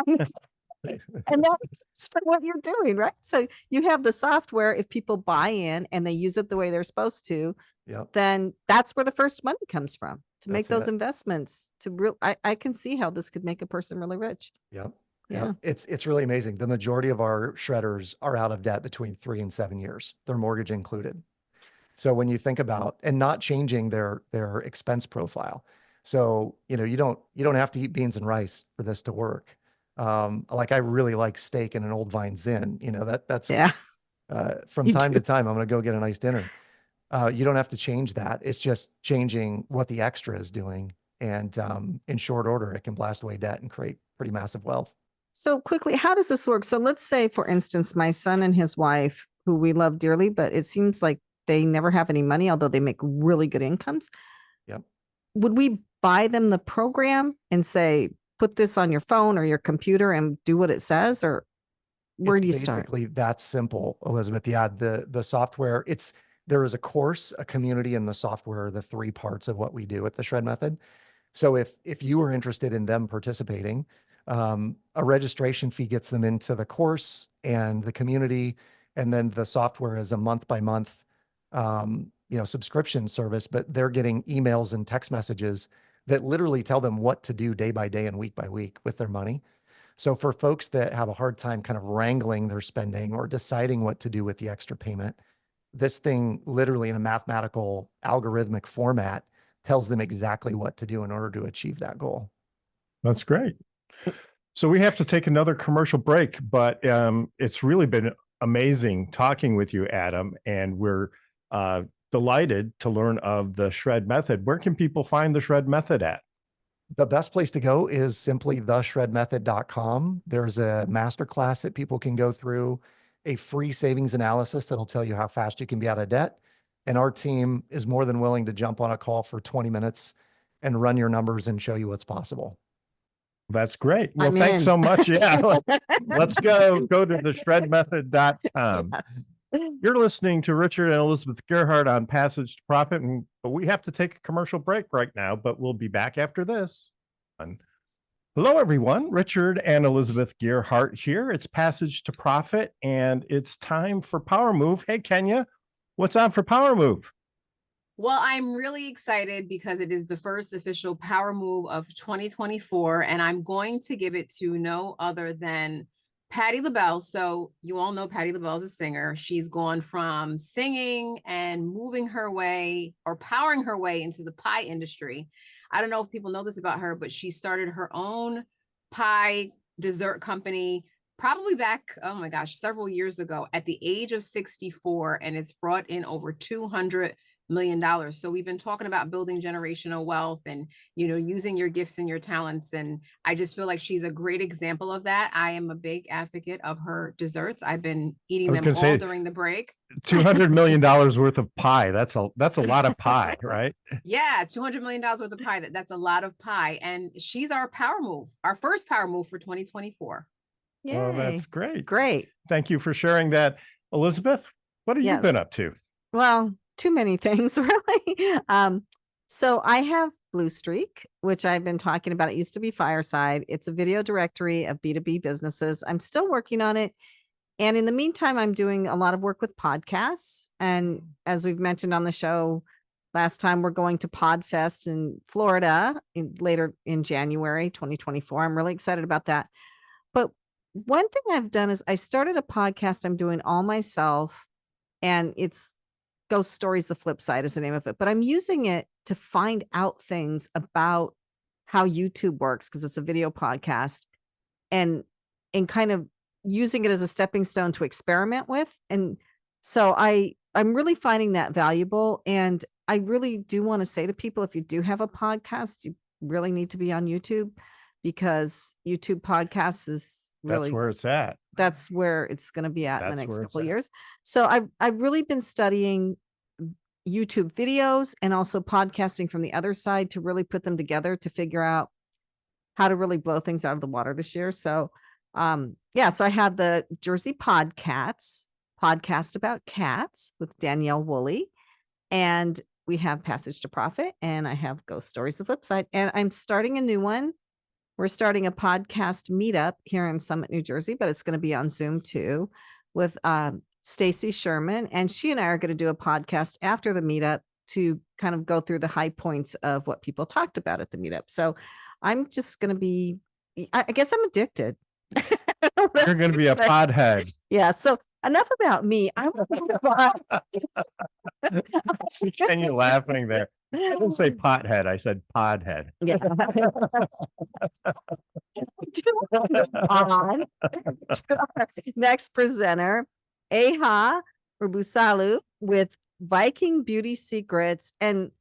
and that's for what you're doing, right? So you have the software. If people buy in and they use it the way they're supposed to,
Yep.
then that's where the first money comes from to make
That's
those
it.
investments. I can see how this could make a person really rich.
Yep.
Yeah.
It's really amazing. The majority of our shredders are out of debt between 3 and 7 years, their mortgage included. So when you think about, and not changing their expense profile. So, you don't have to eat beans and rice for this to work. Like I really like steak and an Old Vines Inn, that's
Yeah.
from
You
time
do.
to time, I'm going to go get a nice dinner. You don't have to change that. It's just changing what the extra is doing. And in short order, it can blast away debt and create pretty massive wealth.
So quickly, how does this work? So let's say, for instance, my son and his wife, who we love dearly, but it seems like they never have any money, although they make really good incomes.
Yep.
Would we buy them the program and say, put this on your phone or your computer and do what it says? Or where do you start?
Basically that simple, Elizabeth. Yeah, the software, there is a course, a community, and the software are the 3 parts of what we do at the Shred Method. So if you were interested in them participating, a registration fee gets them into the course and the community, and then the software is a month by month, subscription service, but they're getting emails and text messages that literally tell them what to do day by day and week by week with their money. So for folks that have a hard time kind of wrangling their spending or deciding what to do with the extra payment, this thing literally in a mathematical algorithmic format tells them exactly what to do in order to achieve that goal.
That's great. So we have to take another commercial break, but it's really been amazing talking with you, Adam, and we're delighted to learn of the shred method. Where can people find the shred method at?
The best place to go is simply theshredmethod.com. There's a masterclass that people can go through, a free savings analysis that'll tell you how fast you can be out of debt. And our team is more than willing to jump on a call for 20 minutes and run your numbers and show you what's possible.
That's great. Well,
I'm
thanks
in.
so much. Yeah. Let's go to the shredmethod.com.
Yes.
You're listening to Richard and Elizabeth Gearhart on Passage to Profit, but we have to take a commercial break right now, but we'll be back after this. Hello, everyone. Richard and Elizabeth Gearhart here. It's Passage to Profit, and it's time for Power Move. Hey, Kenya, what's on for Power Move?
Well, I'm really excited because it is the first official Power Move of 2024, and I'm going to give it to no other than Patti LaBelle. So you all know Patti LaBelle is a singer. She's gone from singing and moving her way or powering her way into the pie industry. I don't know if people know this about her, but she started her own pie dessert company probably back, oh my gosh, several years ago at the age of 64, and it's brought in over $200 million. So we've been talking about building generational wealth and, you know, using your gifts and your talents. And I just feel like she's a great example of that. I am a big advocate of her desserts. I've been eating them all during the break.
$200 million worth of pie. That's a lot of pie, right?
Yeah, $200 million worth of pie. That's a lot of pie. And she's our power move, our first power move for 2024.
Yay.
Well, that's great.
Great.
Thank you for sharing that. Elizabeth, what have you been up to?
Well, too many things, really. So I have Blue Streak, which I've been talking about. It used to be Fireside. It's a video directory of B2B businesses. I'm still working on it. And in the meantime, I'm doing a lot of work with podcasts. And as we've mentioned on the show last time, we're going to PodFest in Florida later in January 2024. I'm really excited about that. But one thing I've done is I started a podcast I'm doing all myself, and it's Ghost Stories, the Flip Side is the name of it. But I'm using it to find out things about how YouTube works because it's a video podcast, and kind of using it as a stepping stone to experiment with. And so I'm really finding that valuable. And I really do want to say to people, if you do have a podcast, you really need to be on YouTube, because YouTube podcasts is really,
that's where it's at.
That's where it's going to be at in the
That's
next
where
couple of
it's at.
years. So I've really been studying YouTube videos and also podcasting from the other side to really put them together to figure out how to really blow things out of the water this year. So so I have the Jersey Podcast about cats with Danielle Woolley, and we have Passage to Profit, and I have Ghost Stories, the Flip Side, and I'm starting a new one. We're starting a podcast meetup here in Summit, New Jersey, but it's going to be on Zoom too, with Stacy Sherman, and she and I are going to do a podcast after the meetup to kind of go through the high points of what people talked about at the meetup. So I'm just going to be, I guess I'm addicted.
You're going to be a podhead.
Yeah. So enough about me. I want to
See Kenya laughing there. I didn't say pothead. I said podhead.
Yeah. On to our next presenter, Eha Urbsalu with Viking Beauty Secrets. And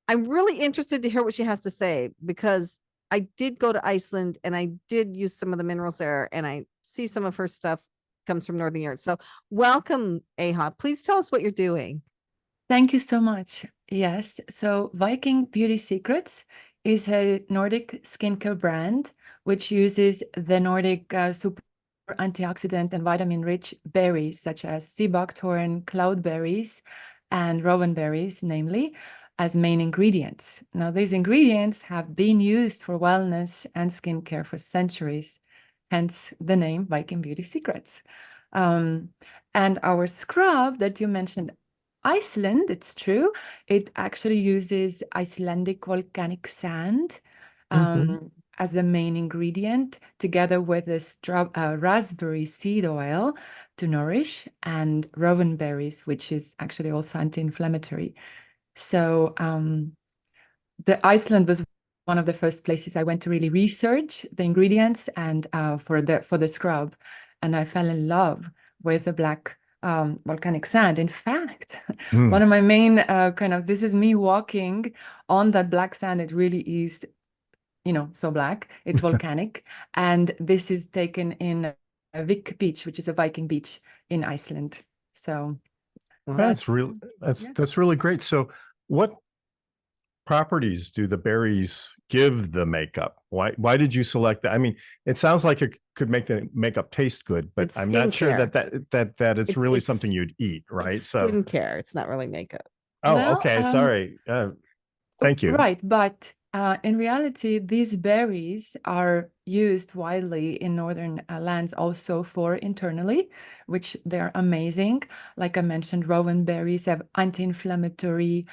I'm really interested to hear what she has to say, because I did go to Iceland and I did use some of the minerals there, and I see some of her stuff comes from Northern Europe. So welcome, Eha. Please tell us what you're doing.
Thank you so much. Yes. So Viking Beauty Secrets is a Nordic skincare brand which uses the Nordic super antioxidant and vitamin-rich berries such as sea buckthorn, cloudberries, and rowan berries, namely, as main ingredients. Now, these ingredients have been used for wellness and skincare for centuries, hence the name Viking Beauty Secrets. And our scrub that you mentioned, Iceland, it's true, it actually uses Icelandic volcanic sand as the main ingredient, together with the raspberry seed oil to nourish, and rowan berries, which is actually also anti-inflammatory. So the Iceland was one of the first places I went to really research the ingredients and for the scrub, and I fell in love with a black volcanic sand. In fact,
Mm.
one of my main this is me walking on that black sand. It really is, so black. It's volcanic. And this is taken in Vik Beach, which is a Viking beach in Iceland. So
That's really that's really great. So what properties do the berries give the makeup? Why did you select that? I mean, it sounds like it could make the makeup taste good, but
It's
I'm not sure
skincare.
that it's really
It's-
something you'd eat, right?
It's
So
skincare. It's not really makeup.
oh,
Well,
okay, sorry. Thank you.
Right, but in reality, these berries are used widely in northern lands also for internally, which they're amazing. Like I mentioned, rowan berries have anti-inflammatory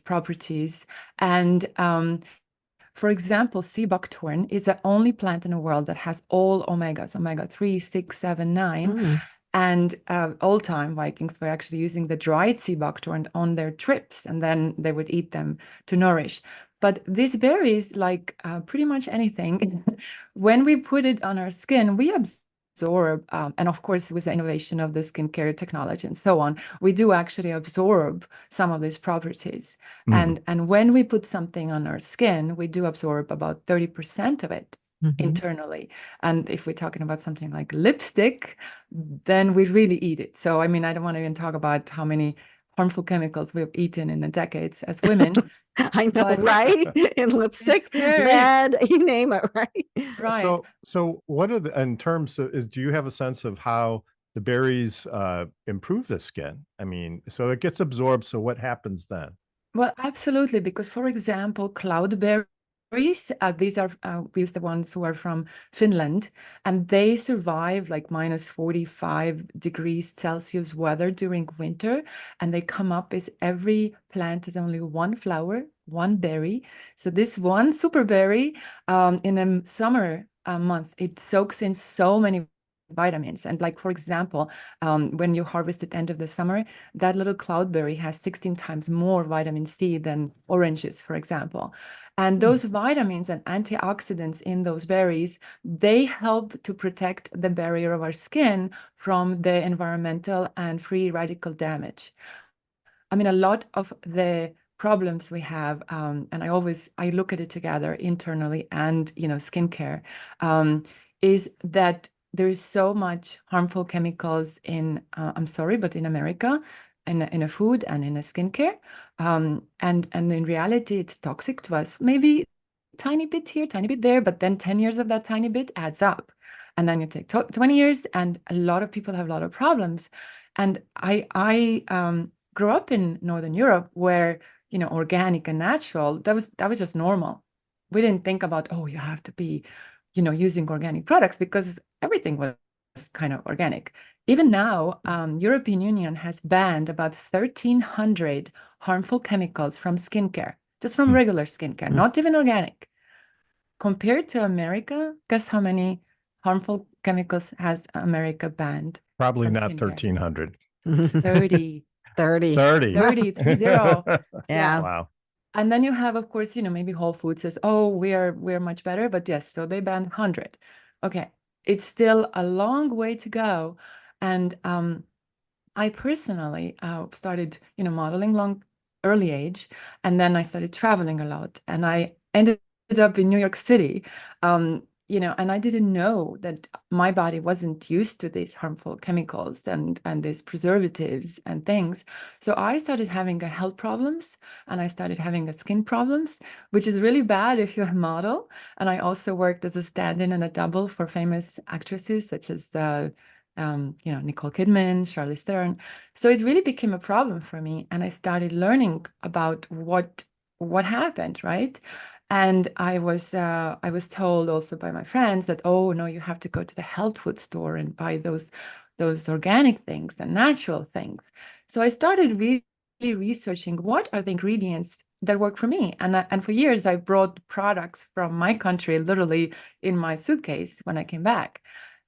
properties. And for example, sea buckthorn is the only plant in the world that has all omegas, omega 3, 6, 7, 9.
Mm.
And old time Vikings were actually using the dried sea buckthorn on their trips, and then they would eat them to nourish. But these berries, like pretty much anything, when we put it on our skin, we absorb, and of course, with the innovation of the skincare technology and so on, we do actually absorb some of these properties.
Mm.
And when we put something on our skin, we do absorb about 30% of it internally. And if we're talking about something like lipstick, then we really eat it. So, I mean, I don't want to even talk about how many harmful chemicals we've eaten in the decades as women.
I know,
But
right? In lipstick,
scary.
red, you name it, right?
Right.
So what are the, in terms of, do you have a sense of how the berries improve the skin? I mean, so it gets absorbed. So what happens then?
Well, absolutely. Because, for example, cloudberries, these are these the ones who are from Finland, and they survive like minus 45 degrees Celsius weather during winter, and they come up as every plant has only one flower, one berry. So this one super berry in a summer month, it soaks in so many vitamins. And like, for example, when you harvest at the end of the summer, that little cloudberry has 16 times more vitamin C than oranges, for example. And those vitamins and antioxidants in those berries, they help to protect the barrier of our skin from the environmental and free radical damage. I mean, a lot of the problems we have, and I look at it together internally and, skincare, is that there is so much harmful chemicals in, I'm sorry, but in America, in a food and in a skincare. And in reality, it's toxic to us. Maybe tiny bit here, tiny bit there, but then 10 years of that tiny bit adds up. And then you take 20 years, and a lot of people have a lot of problems. And I grew up in Northern Europe where, organic and natural, that was just normal. We didn't think about, oh, you have to be, using organic products, because everything was kind of organic. Even now, European Union has banned about 1,300 harmful chemicals from skincare, just from regular skincare, not even organic. Compared to America, guess how many harmful chemicals has America banned?
Probably
from
not
skincare?
1,300.
30.
30.
30.
30, 30.
Yeah.
Wow.
And then you have, of course, maybe Whole Foods says, oh, we're much better. But yes, so they banned 100. Okay, it's still a long way to go. And I personally started, modeling early age, and then I started traveling a lot, and I ended up in New York City, and I didn't know that my body wasn't used to these harmful chemicals and these preservatives and things. So I started having health problems, and I started having skin problems, which is really bad if you're a model. And I also worked as a stand-in and a double for famous actresses such as Nicole Kidman, Charlize Theron. So it really became a problem for me, and I started learning about what happened, right? And I was told also by my friends that, oh no, you have to go to the health food store and buy those organic things and natural things. So I started really researching what are the ingredients that work for me, and for years I brought products from my country literally in my suitcase when I came back.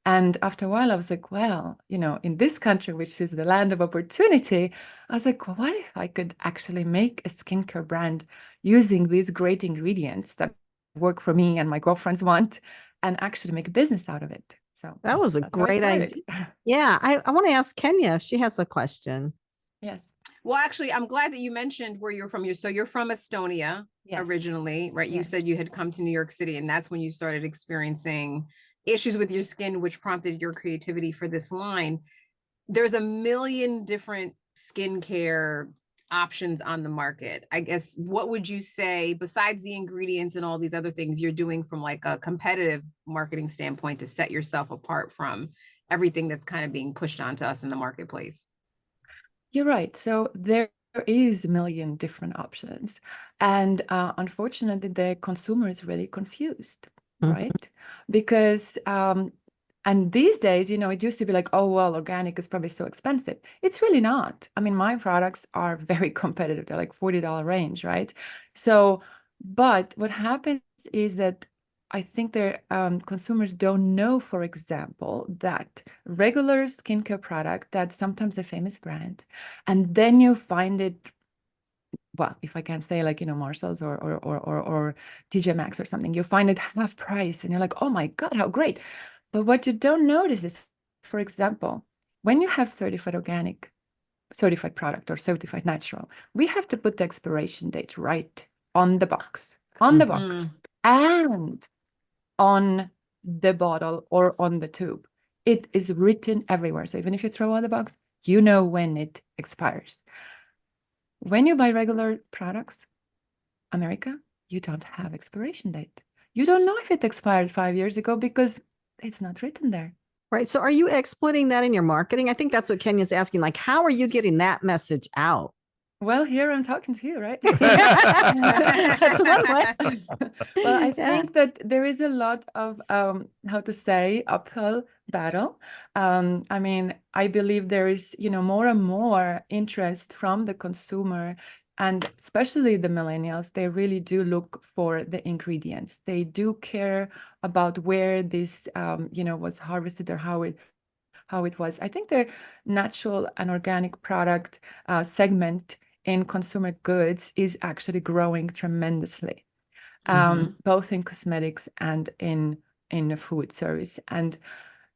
And after a while, I was like, well, in this country, which is the land of opportunity, I was like, well, what if I could actually make a skincare brand using these great ingredients that work for me and my girlfriends want, and actually make a business out of it? So
That was a
that's how I
great
started.
idea. Yeah, I want to ask Kenya if she has a question.
Yes.
Well, actually, I'm glad that you mentioned where you're from. So you're from Estonia
Yes.
originally, right? You
Yes.
said you had come to New York City, and that's when you started experiencing issues with your skin, which prompted your creativity for this line. There's a million different skincare options on the market. I guess, what would you say, besides the ingredients and all these other things you're doing from like a competitive marketing standpoint, to set yourself apart from everything that's kind of being pushed onto us in the marketplace?
You're right. So there is a million different options. And unfortunately, the consumer is really confused,
Mhm.
right? Because, and these days, you know, it used to be like, oh, well, organic is probably so expensive. It's really not. I mean, my products are very competitive. They're like $40 range, right? So, but what happens is that I think their consumers don't know, for example, that regular skincare product that's sometimes a famous brand, and then you find it, well, if I can say, like, you know, Marshalls or TJ Maxx or something, you find it half price and you're like, oh my God, how great. But what you don't notice is, for example, when you have certified organic, certified product or certified natural, we have to put the expiration date right on the box, and on the bottle or on the tube. It is written everywhere. So even if you throw out the box, you know when it expires. When you buy regular products, America, you don't have expiration date. You don't know if it expired 5 years ago because it's not written there.
Right. So are you exploiting that in your marketing? I think that's what Kenya's asking. Like, how are you getting that message out?
Well, here I'm talking to you, right?
That's one way.
Well, I
Yeah.
think that there is a lot of, how to say, uphill battle. I mean, I believe there is, you know, more and more interest from the consumer, and especially the millennials. They really do look for the ingredients. They do care about where this, you know, was harvested or how it was. I think the natural and organic product segment in consumer goods is actually growing tremendously, both in cosmetics and in the food service.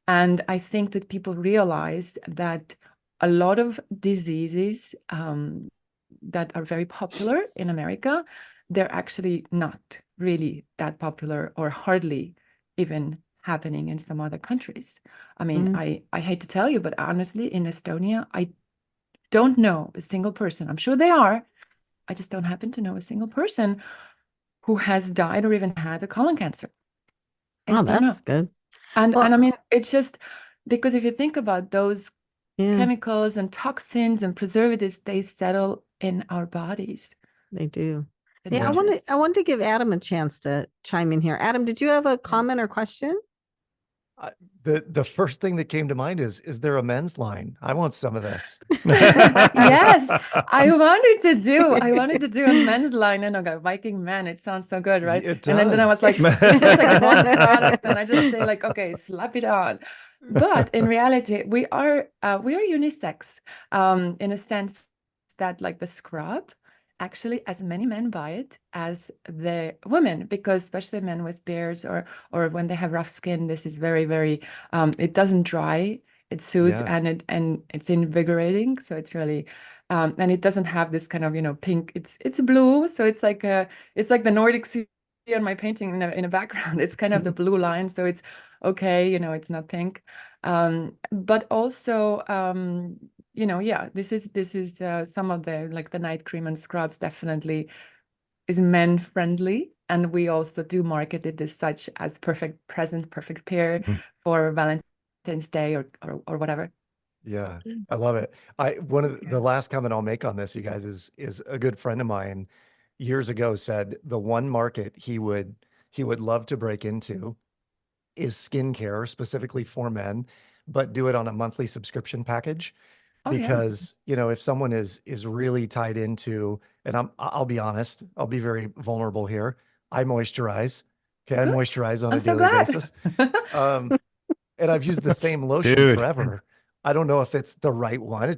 And I think that people realize that a lot of diseases that are very popular in America, they're actually not really that popular or hardly even happening in some other countries. I mean, I hate to tell you, but honestly, in Estonia, I don't know a single person. I'm sure they are. I just don't happen to know a single person who has died or even had a colon cancer. I
Oh,
just don't know.
that's good.
And
Well-
I mean, it's just because if you think about those
Yeah,
chemicals and toxins and preservatives, they settle in our bodies.
they do.
They're
Yeah,
dangerous.
I want to give Adam a chance to chime in here. Adam, did you have a comment or question?
The first thing that came to mind is there a men's line? I want some of this.
Yes, I wanted to do a men's line, and I go Viking men. It sounds so good, right?
It
And then I was
does.
like, it's just like one product, and I just say like, okay, slap it on. But in reality, we are unisex, in a sense that like the scrub, actually, as many men buy it as the women, because especially men with beards or when they have rough skin, this is very, very, it doesn't dry. It soothes,
Yeah.
and it's invigorating. So it's really, and it doesn't have this kind of, you know, pink. It's blue, so it's like the Nordic Sea on my painting in a background. It's kind of the blue line, so it's okay. You know, it's not pink, but also, you know, yeah, this is some of the like the night cream and scrubs definitely is men friendly, and we also do market it as such, as perfect present, perfect pair for Valentine's Day or whatever.
Yeah, I love it. One of the last comment I'll make on this, you guys, is a good friend of mine years ago said the one market he would love to break into is skincare, specifically for men, but do it on a monthly subscription package.
Oh, yeah.
Because, you know, if someone is really tied into, and I'll be honest, I'll be very vulnerable here. I moisturize. Okay, I
Good.
moisturize on
I'm
a
so
daily
glad.
basis. And I've used the same lotion
Dude.
forever. I don't know if it's the right one.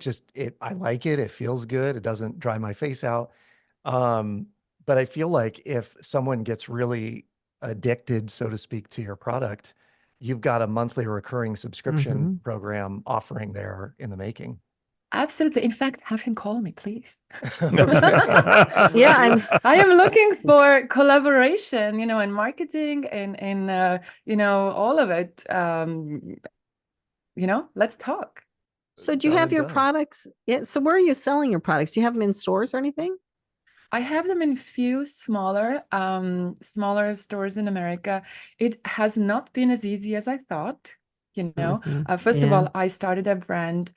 I like it. It feels good. It doesn't dry my face out. But I feel like if someone gets really addicted, so to speak, to your product, you've got a monthly recurring subscription
Mm-hmm.
program offering there in the making.
Absolutely. In fact, have him call me, please.
Yeah,
I am looking for collaboration, in marketing and all of it. Let's talk.
So do you
Done
have
and
your
done.
products? Yeah. So where are you selling your products? Do you have them in stores or anything?
I have them in few smaller stores in America. It has not been as easy as I thought. First of
Yeah.
all, I started a brand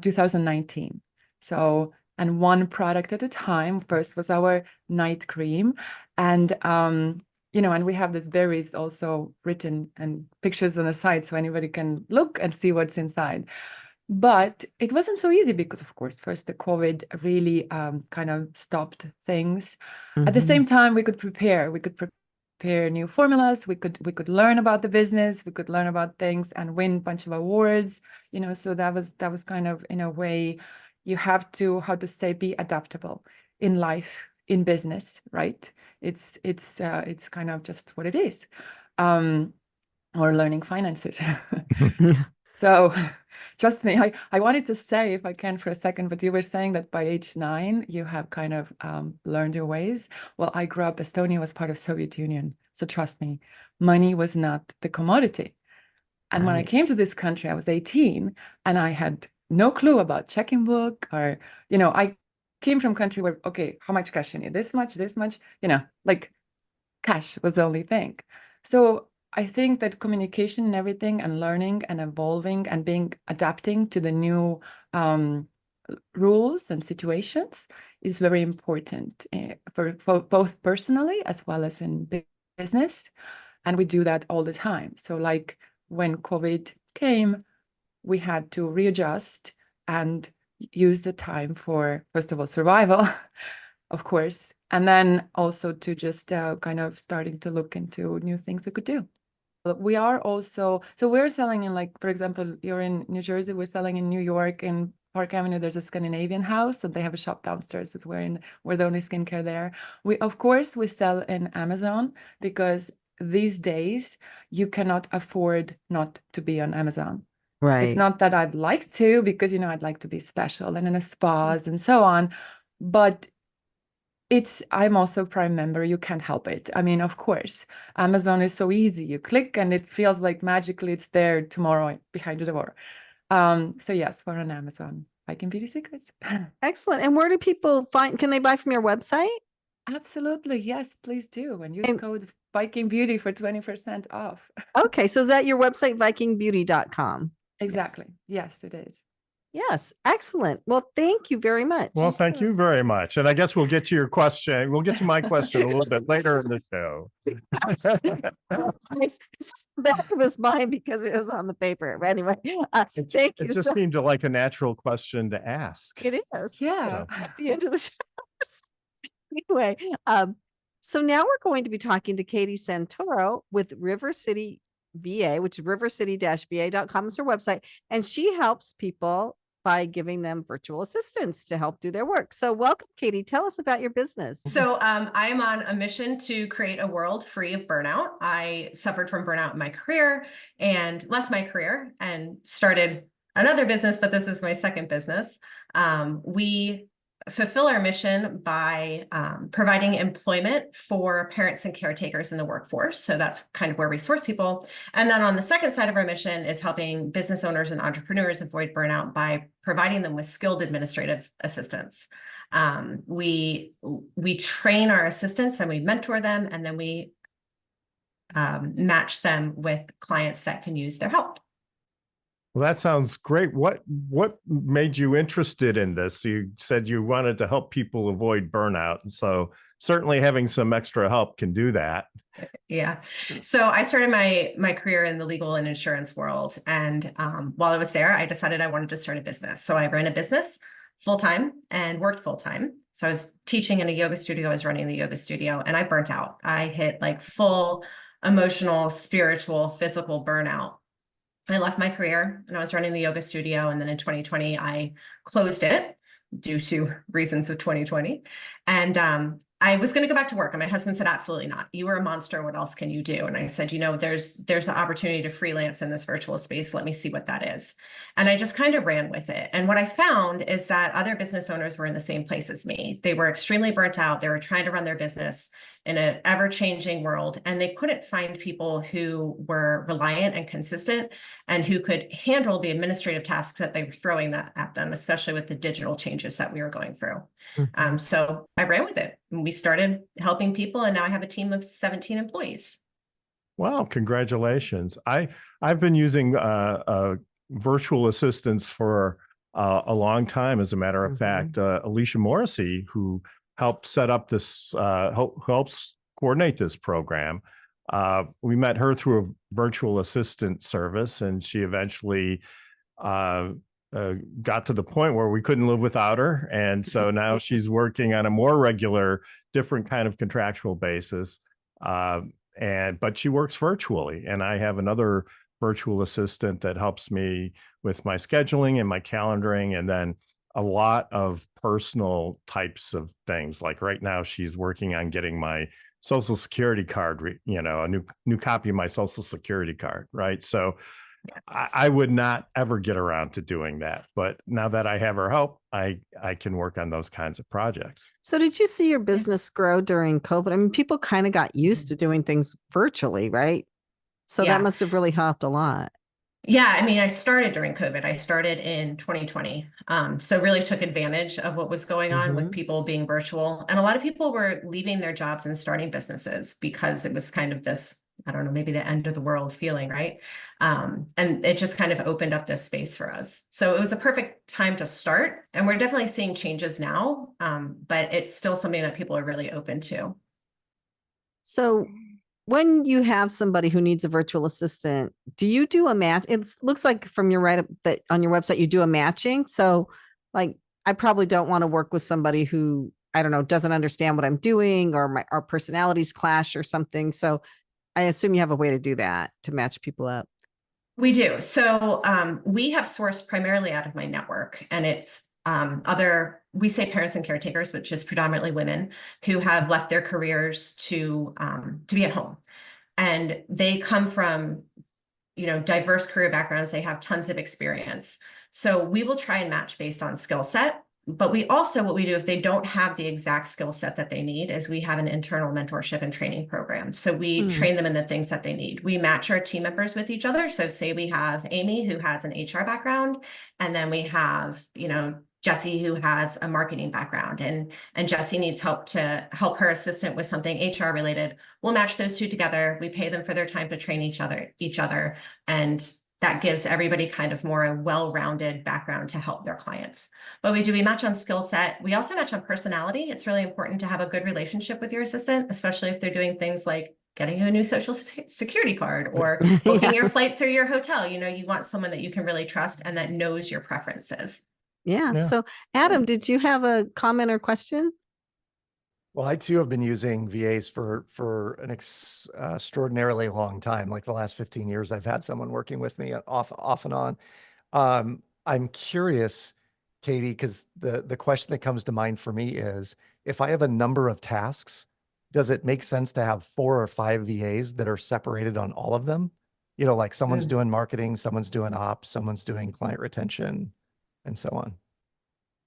2019. So, and one product at a time. First was our night cream, and and we have this berries also written and pictures on the side, so anybody can look and see what's inside. But it wasn't so easy because, of course, first the COVID really kind of stopped things. At the same time, we could prepare. We could prepare new formulas. We could learn about the business. We could learn about things and win a bunch of awards. So that was kind of, in a way, you have to, how to say, be adaptable in life, in business, right? It's kind of just what it is, or learning finances. So trust me, I wanted to say, if I can for a second, but you were saying that by age 9, you have kind of learned your ways. Well, I grew up, Estonia was part of Soviet Union. So trust me, money was not the commodity. And when I came to this country, I was 18 and I had no clue about checking book or, I came from a country where, okay, how much cash you need? This much, like cash was the only thing. So I think that communication and everything and learning and evolving and adapting to the new rules and situations is very important for both personally as well as in business. And we do that all the time. So like when COVID came, we had to readjust and use the time for, first of all, survival, of course, and then also to just kind of starting to look into new things we could do. We are also, so we're selling in, like, for example, you're in New Jersey, we're selling in New York, in Park Avenue, there's a Scandinavian house and they have a shop downstairs. We're the only skincare there. Of course, we sell in Amazon because these days you cannot afford not to be on Amazon.
Right.
It's not that I'd like to, because, I'd like to be special and in a spas and so on, but I'm also a Prime member. You can't help it. I mean, of course, Amazon is so easy. You click and it feels like magically it's there tomorrow behind the door. So yes, we're on Amazon. Viking Beauty Secrets.
Excellent. And where do people can they buy from your website?
Absolutely. Yes, please do. And use code Viking Beauty for 20% off.
Okay. So is that your website, vikingbeauty.com?
Exactly. Yes, it is.
Yes. Excellent. Well, thank you very much.
Well, thank you very much. And I guess we'll get to your question. We'll get to my question a little bit later in the show.
It's just the back of his mind because it was on the paper. But anyway, thank you.
It just seemed like a natural question to ask.
It is.
Yeah.
At the end of the show. Anyway, so now we're going to be talking to Katie Santoro with River City VA, which is rivercity-va.com is her website. And she helps people by giving them virtual assistants to help do their work. So welcome, Katie. Tell us about your business.
So I am on a mission to create a world free of burnout. I suffered from burnout in my career and left my career and started another business, but this is my second business. We fulfill our mission by providing employment for parents and caretakers in the workforce. So that's kind of where we source people. And then on the second side of our mission is helping business owners and entrepreneurs avoid burnout by providing them with skilled administrative assistance. We train our assistants and we mentor them, and then we match them with clients that can use their help.
Well, that sounds great. What made you interested in this? You said you wanted to help people avoid burnout. And so certainly having some extra help can do that.
Yeah. So I started my career in the legal and insurance world. And while I was there, I decided I wanted to start a business. So I ran a business full-time and worked full-time. So I was teaching in a yoga studio. I was running the yoga studio, and I burnt out. I hit like full emotional, spiritual, physical burnout. I left my career and I was running the yoga studio. And then in 2020, I closed it due to reasons of 2020. And I was going to go back to work, and my husband said, absolutely not. You were a monster. What else can you do? And I said, there's an opportunity to freelance in this virtual space. Let me see what that is. And I just kind of ran with it. And what I found is that other business owners were in the same place as me. They were extremely burnt out. They were trying to run their business in an ever-changing world, and they couldn't find people who were reliant and consistent and who could handle the administrative tasks that they were throwing at them, especially with the digital changes that we were going through. So I ran with it, and we started helping people, and now I have a team of 17 employees.
Wow, congratulations. I've been using virtual assistants for a long time. As a matter of fact, Alicia Morrissey, who helped set up this, helps coordinate this program. We met her through a virtual assistant service, and she eventually got to the point where we couldn't live without her. And so now she's working on a more regular, different kind of contractual basis. But she works virtually, and I have another virtual assistant that helps me with my scheduling and my calendaring, and then a lot of personal types of things. Like right now, she's working on getting my Social Security card, a new copy of my Social Security card, right? So I would not ever get around to doing that. But now that I have her help, I can work on those kinds of projects.
So did you see your business grow during COVID? I mean, people kind of got used to doing things virtually, right? So that must have really helped a lot.
Yeah, I mean, I started during COVID. I started in 2020. So really took advantage of what was going on with people being virtual. And a lot of people were leaving their jobs and starting businesses because it was kind of this, I don't know, maybe the end of the world feeling, right? And it just kind of opened up this space for us. So it was a perfect time to start. And we're definitely seeing changes now, but it's still something that people are really open to.
So when you have somebody who needs a virtual assistant, do you do a match? It looks like from your write-up that on your website, you do a matching. So like, I probably don't want to work with somebody who, I don't know, doesn't understand what I'm doing, or our personalities clash or something. So I assume you have a way to do that, to match people up.
We do. So we have sourced primarily out of my network, and it's we say parents and caretakers, which is predominantly women who have left their careers to be at home. And they come from, diverse career backgrounds. They have tons of experience. So we will try and match based on skill set. But we also, what we do if they don't have the exact skill set that they need, is we have an internal mentorship and training program. So we train them in the things that they need. We match our team members with each other. So say we have Amy, who has an HR background, and then we have, Jessie, who has a marketing background, and Jessie needs help to help her assistant with something HR related. We'll match those two together. We pay them for their time to train each other. And that gives everybody kind of more a well-rounded background to help their clients. But we match on skill set. We also match on personality. It's really important to have a good relationship with your assistant, especially if they're doing things like getting you a new Social Security card or booking your flights or your hotel. You want someone that you can really trust and that knows your preferences.
Yeah. So Adam, did you have a comment or question?
Well, I too have been using VAs for an extraordinarily long time. Like the last 15 years, I've had someone working with me off and on. I'm curious, Katie, because the question that comes to mind for me is, if I have a number of tasks, does it make sense to have 4 or 5 VAs that are separated on all of them? Like someone's doing marketing, someone's doing ops, someone's doing client retention, and so on.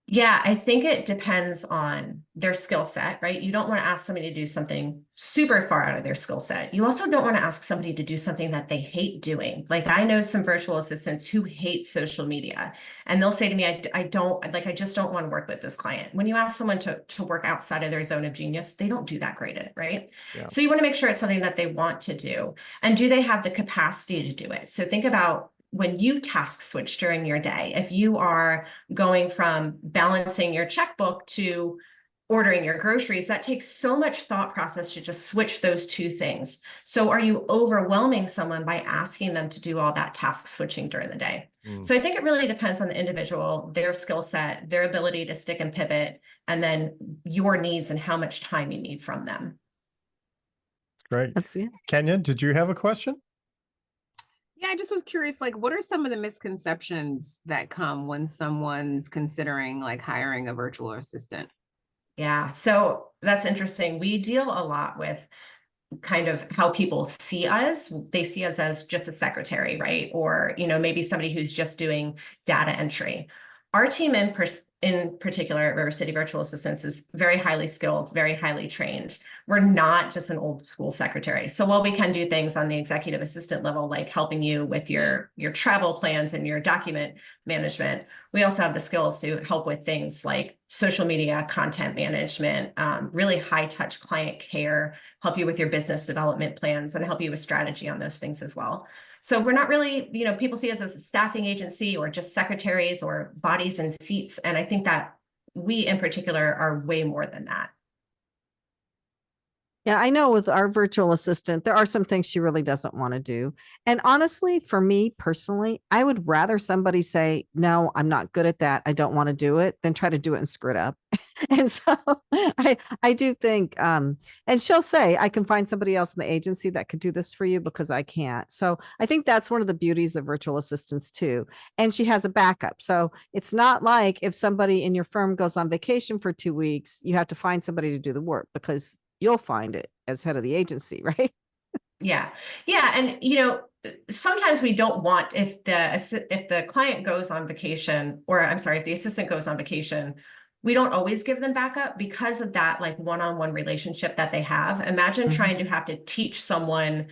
Yeah, I think it depends on their skill set, right? You don't want to ask somebody to do something super far out of their skill set. You also don't want to ask somebody to do something that they hate doing. Like I know some virtual assistants who hate social media, and they'll say to me, I just don't want to work with this client. When you ask someone to work outside of their zone of genius, they don't do that great at it, right? Yeah. So you want to make sure it's something that they want to do. And do they have the capacity to do it? So think about when you task switch during your day, if you are going from balancing your checkbook to ordering your groceries, that takes so much thought process to just switch those two things. So are you overwhelming someone by asking them to do all that task switching during the day? So I think it really depends on the individual, their skill set, their ability to stick and pivot, and then your needs and how much time you need from them.
Great.
That's it.
Kenya, did you have a question?
Yeah, I just was curious, like, what are some of the misconceptions that come when someone's considering like hiring a virtual assistant?
Yeah, so that's interesting. We deal a lot with kind of how people see us. They see us as just a secretary, right? Or, maybe somebody who's just doing data entry. Our team in particular at River City Virtual Assistants is very highly skilled, very highly trained. We're not just an old school secretary. So while we can do things on the executive assistant level, like helping you with your travel plans and your document management, we also have the skills to help with things like social media, content management, really high touch client care, help you with your business development plans, and help you with strategy on those things as well. So we're not really, people see us as a staffing agency or just secretaries or bodies in seats. And I think that we in particular are way more than that.
Yeah, I know with our virtual assistant, there are some things she really doesn't want to do. And honestly, for me personally, I would rather somebody say, no, I'm not good at that, I don't want to do it, than try to do it and screw it up. And so I do think, and she'll say, I can find somebody else in the agency that could do this for you because I can't. So I think that's one of the beauties of virtual assistants too. And she has a backup. So it's not like if somebody in your firm goes on vacation for 2 weeks, you have to find somebody to do the work, because you'll find it as head of the agency, right?
Yeah. And, sometimes we don't want, if the client goes on vacation, or I'm sorry, if the assistant goes on vacation, we don't always give them backup because of that like one-on-one relationship that they have. Imagine trying to have to teach someone,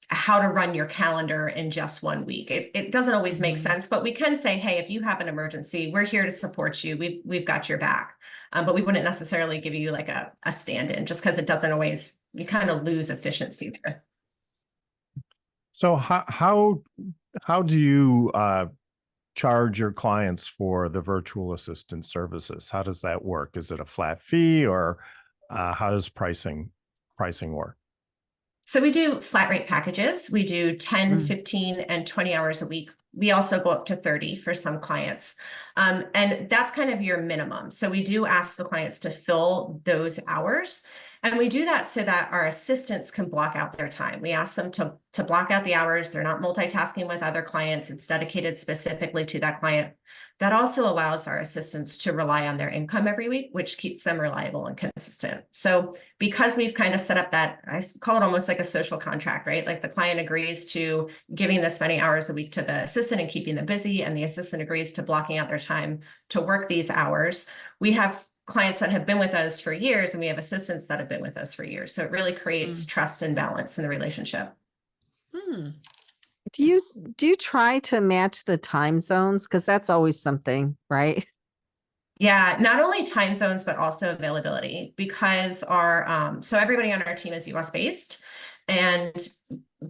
how to run your calendar in just 1 week. It doesn't always make sense, but we can say, hey, if you have an emergency, we're here to support you. We've got your back. But we wouldn't necessarily give you like a stand-in, just because it doesn't always, you kind of lose efficiency there.
So how do you charge your clients for the virtual assistant services? How does that work? Is it a flat fee, or how does pricing work?
So we do flat rate packages. We do 10, 15, and 20 hours a week. We also go up to 30 for some clients. And that's kind of your minimum. So we do ask the clients to fill those hours. And we do that so that our assistants can block out their time. We ask them to block out the hours. They're not multitasking with other clients. It's dedicated specifically to that client. That also allows our assistants to rely on their income every week, which keeps them reliable and consistent. So because we've kind of set up that, I call it almost like a social contract, right? Like the client agrees to giving this many hours a week to the assistant and keeping them busy, and the assistant agrees to blocking out their time to work these hours. We have clients that have been with us for years, and we have assistants that have been with us for years. So it really creates trust and balance in the relationship.
Do you try to match the time zones? Because that's always something, right?
Yeah, not only time zones, but also availability, because so everybody on our team is US based. And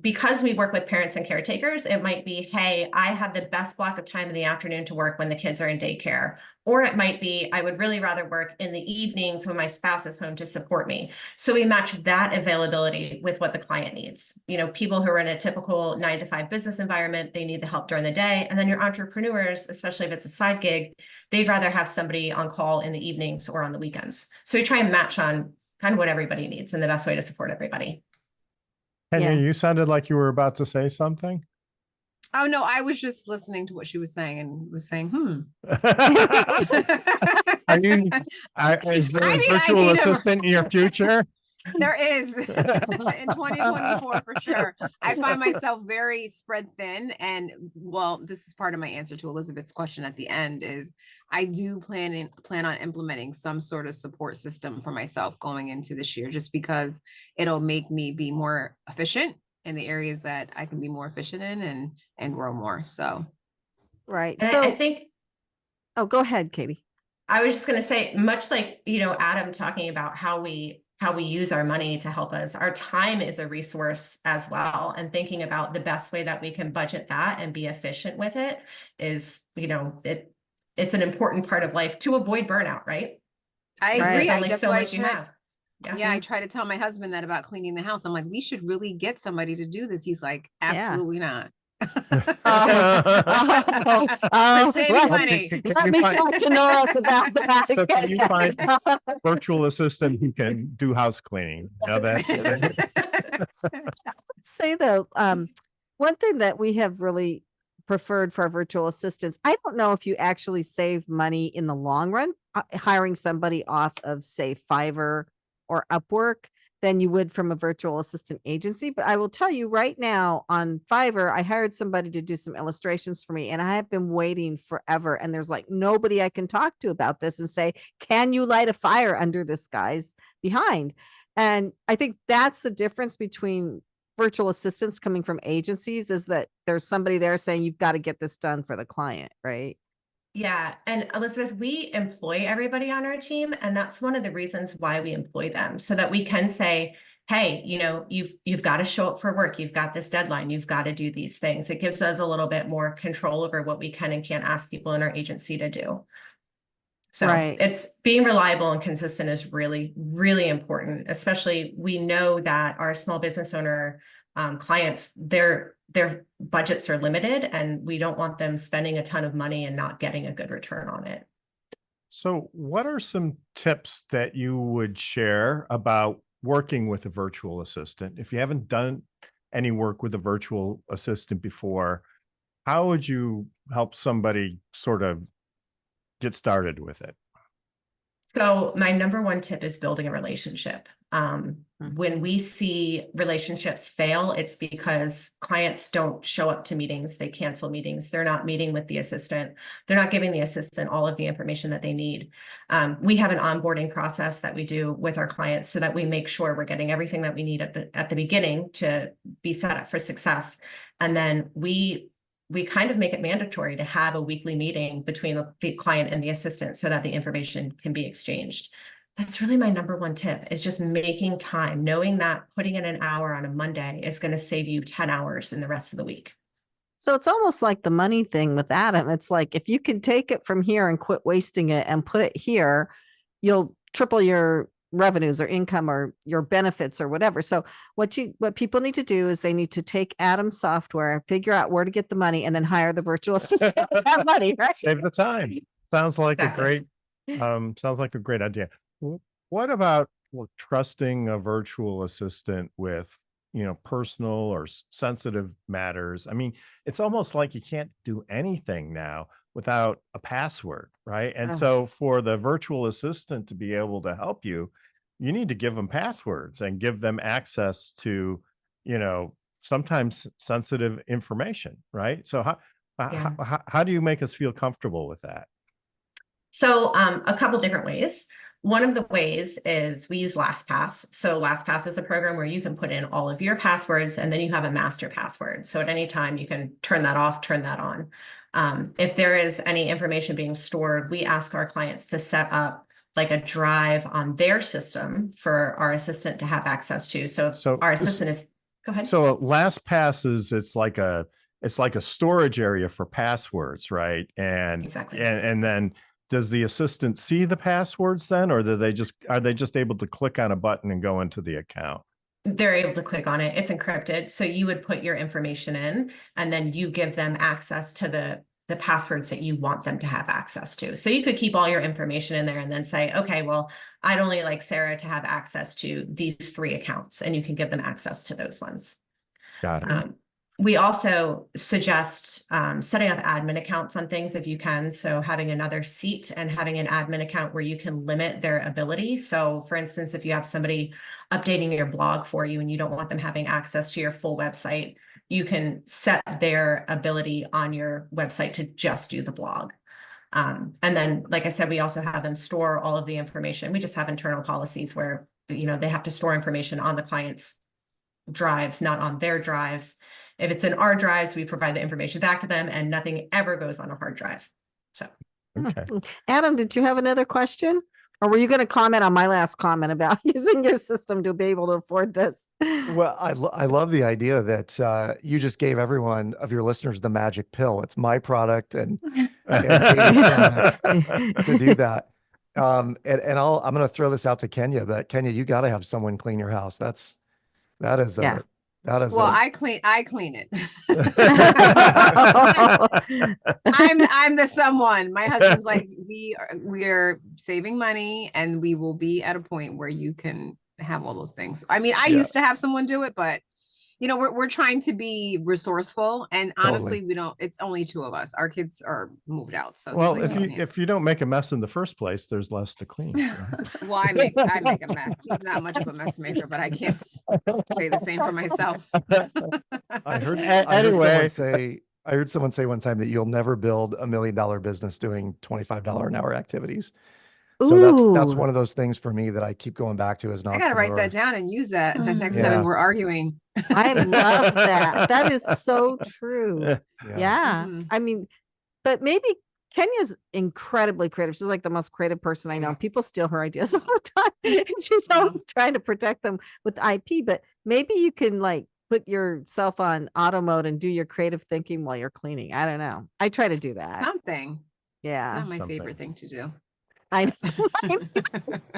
because we work with parents and caretakers, it might be, hey, I have the best block of time in the afternoon to work when the kids are in daycare. Or it might be, I would really rather work in the evenings when my spouse is home to support me. So we match that availability with what the client needs. People who are in a typical 9-to-5 business environment, they need the help during the day. And then your entrepreneurs, especially if it's a side gig, they'd rather have somebody on call in the evenings or on the weekends. So we try and match on kind of what everybody needs and the best way to support everybody.
Kenya,
Yeah.
you sounded like you were about to say something.
Oh, no, I was just listening to what she was saying and was saying,
Are you, is there a virtual assistant in your future?
There is in 2024 for sure. I find myself very spread thin. And well, this is part of my answer to Elizabeth's question at the end is I do plan on implementing some sort of support system for myself going into this year, just because it'll make me be more efficient in the areas that I can be more efficient in and grow more. So.
Right.
And
So
I think.
Oh, go ahead, Katie.
I was just going to say, much like, Adam talking about how we use our money to help us, our time is a resource as well. And thinking about the best way that we can budget that and be efficient with it is, it's an important part of life to avoid burnout, right?
I
Right.
agree.
There's only
That's
so
why
much you have.
Yeah, I try to tell my husband that about cleaning the house. I'm like, we should really get somebody to do this. He's like, absolutely not. We're saving money.
Let me talk to Norris about that.
So can you find virtual assistant who can do house cleaning?
Say though, one thing that we have really preferred for our virtual assistants. I don't know if you actually save money in the long run, hiring somebody off of, say, Fiverr or Upwork than you would from a virtual assistant agency. But I will tell you right now, on Fiverr, I hired somebody to do some illustrations for me, and I have been waiting forever. And there's like nobody I can talk to about this and say, can you light a fire under this guy's behind? And I think that's the difference between virtual assistants coming from agencies, is that there's somebody there saying, you've got to get this done for the client, right?
Yeah. And Elizabeth, we employ everybody on our team. And that's one of the reasons why we employ them, so that we can say, hey, you know, you've got to show up for work. You've got this deadline. You've got to do these things. It gives us a little bit more control over what we can and can't ask people in our agency to do. So
Right.
it's being reliable and consistent is really, really important. Especially, we know that our small business owner clients, their budgets are limited, and we don't want them spending a ton of money and not getting a good return on it.
So, what are some tips that you would share about working with a virtual assistant? If you haven't done any work with a virtual assistant before, how would you help somebody sort of get started with it?
So my number one tip is building a relationship. When we see relationships fail, it's because clients don't show up to meetings. They cancel meetings. They're not meeting with the assistant. They're not giving the assistant all of the information that they need. We have an onboarding process that we do with our clients so that we make sure we're getting everything that we need at the beginning to be set up for success. And then we kind of make it mandatory to have a weekly meeting between the client and the assistant so that the information can be exchanged. That's really my number one tip, is just making time, knowing that putting in an hour on a Monday is going to save you 10 hours in the rest of the week.
So it's almost like the money thing with Adam. It's like, if you can take it from here and quit wasting it and put it here, you'll triple your revenues or income or your benefits or whatever. So what people need to do is they need to take Adam's software, figure out where to get the money, and then hire the virtual assistant with that money, right?
Save the time. Sounds like
Exactly.
sounds like a great idea. What about trusting a virtual assistant with, personal or sensitive matters? I mean, it's almost like you can't do anything now without a password, right? And
Oh.
so for the virtual assistant to be able to help you, you need to give them passwords and give them access to, sometimes sensitive information, right? So how do you make us feel comfortable with that?
So a couple different ways. One of the ways is we use LastPass. So LastPass is a program where you can put in all of your passwords, and then you have a master password. So at any time you can turn that off, turn that on. If there is any information being stored, we ask our clients to set up like a drive on their system for our assistant to have access to. So our assistant go ahead.
So LastPass it's like a storage area for passwords, right? And
exactly.
And then does the assistant see the passwords then, or are they just able to click on a button and go into the account?
They're able to click on it. It's encrypted. So you would put your information in, and then you give them access to the passwords that you want them to have access to. So you could keep all your information in there and then say, okay, well, I'd only like Sarah to have access to these 3 accounts, and you can give them access to those ones.
Got it.
We also suggest setting up admin accounts on things if you can. So having another seat and having an admin account where you can limit their ability. So for instance, if you have somebody updating your blog for you and you don't want them having access to your full website, you can set their ability on your website to just do the blog. And then, like I said, we also have them store all of the information. We just have internal policies where, they have to store information on the client's drives, not on their drives. If it's in our drives, we provide the information back to them, and nothing ever goes on a hard drive. So,
okay.
Adam, did you have another question? Or were you going to comment on my last comment about using your system to be able to afford this?
Well, I love the idea that you just gave everyone of your listeners the magic pill. It's my product and Katie's product to do that. I'm going to throw this out to Kenya, but Kenya, you got to have someone clean your house.
Yeah.
Well, I clean it. I'm the someone. My husband's like, we're saving money, and we will be at a point where you can have all those things. I mean, I used to have someone do it, but you know, we're trying to be resourceful, and honestly, we don't. It's only two of us. Our kids are moved out, so he's
Well,
like, "Oh,
if you don't make a mess in the first place, there's less to clean. Right?
well, I make a mess. He's not much of a mess maker, but I can't say the same for myself.
I heard
Anyway.
I heard someone say one time that you'll never build $1 million business doing $25 an hour activities. So that's
Ooh.
one of those things for me that I keep going back to as an
I gotta write that
entrepreneur.
down and use that the next
Yeah.
time we're arguing.
I love that. That is so true. Yeah.
Mhm.
I mean, but maybe Kenya's incredibly creative. She's like the most creative person I know. People steal her ideas all the time. And she's always trying to protect them with IP. But maybe you can like put yourself on auto mode and do your creative thinking while you're cleaning. I don't know. I try to do that.
Something. It's
Yeah.
not my favorite thing to do.
I know. I'm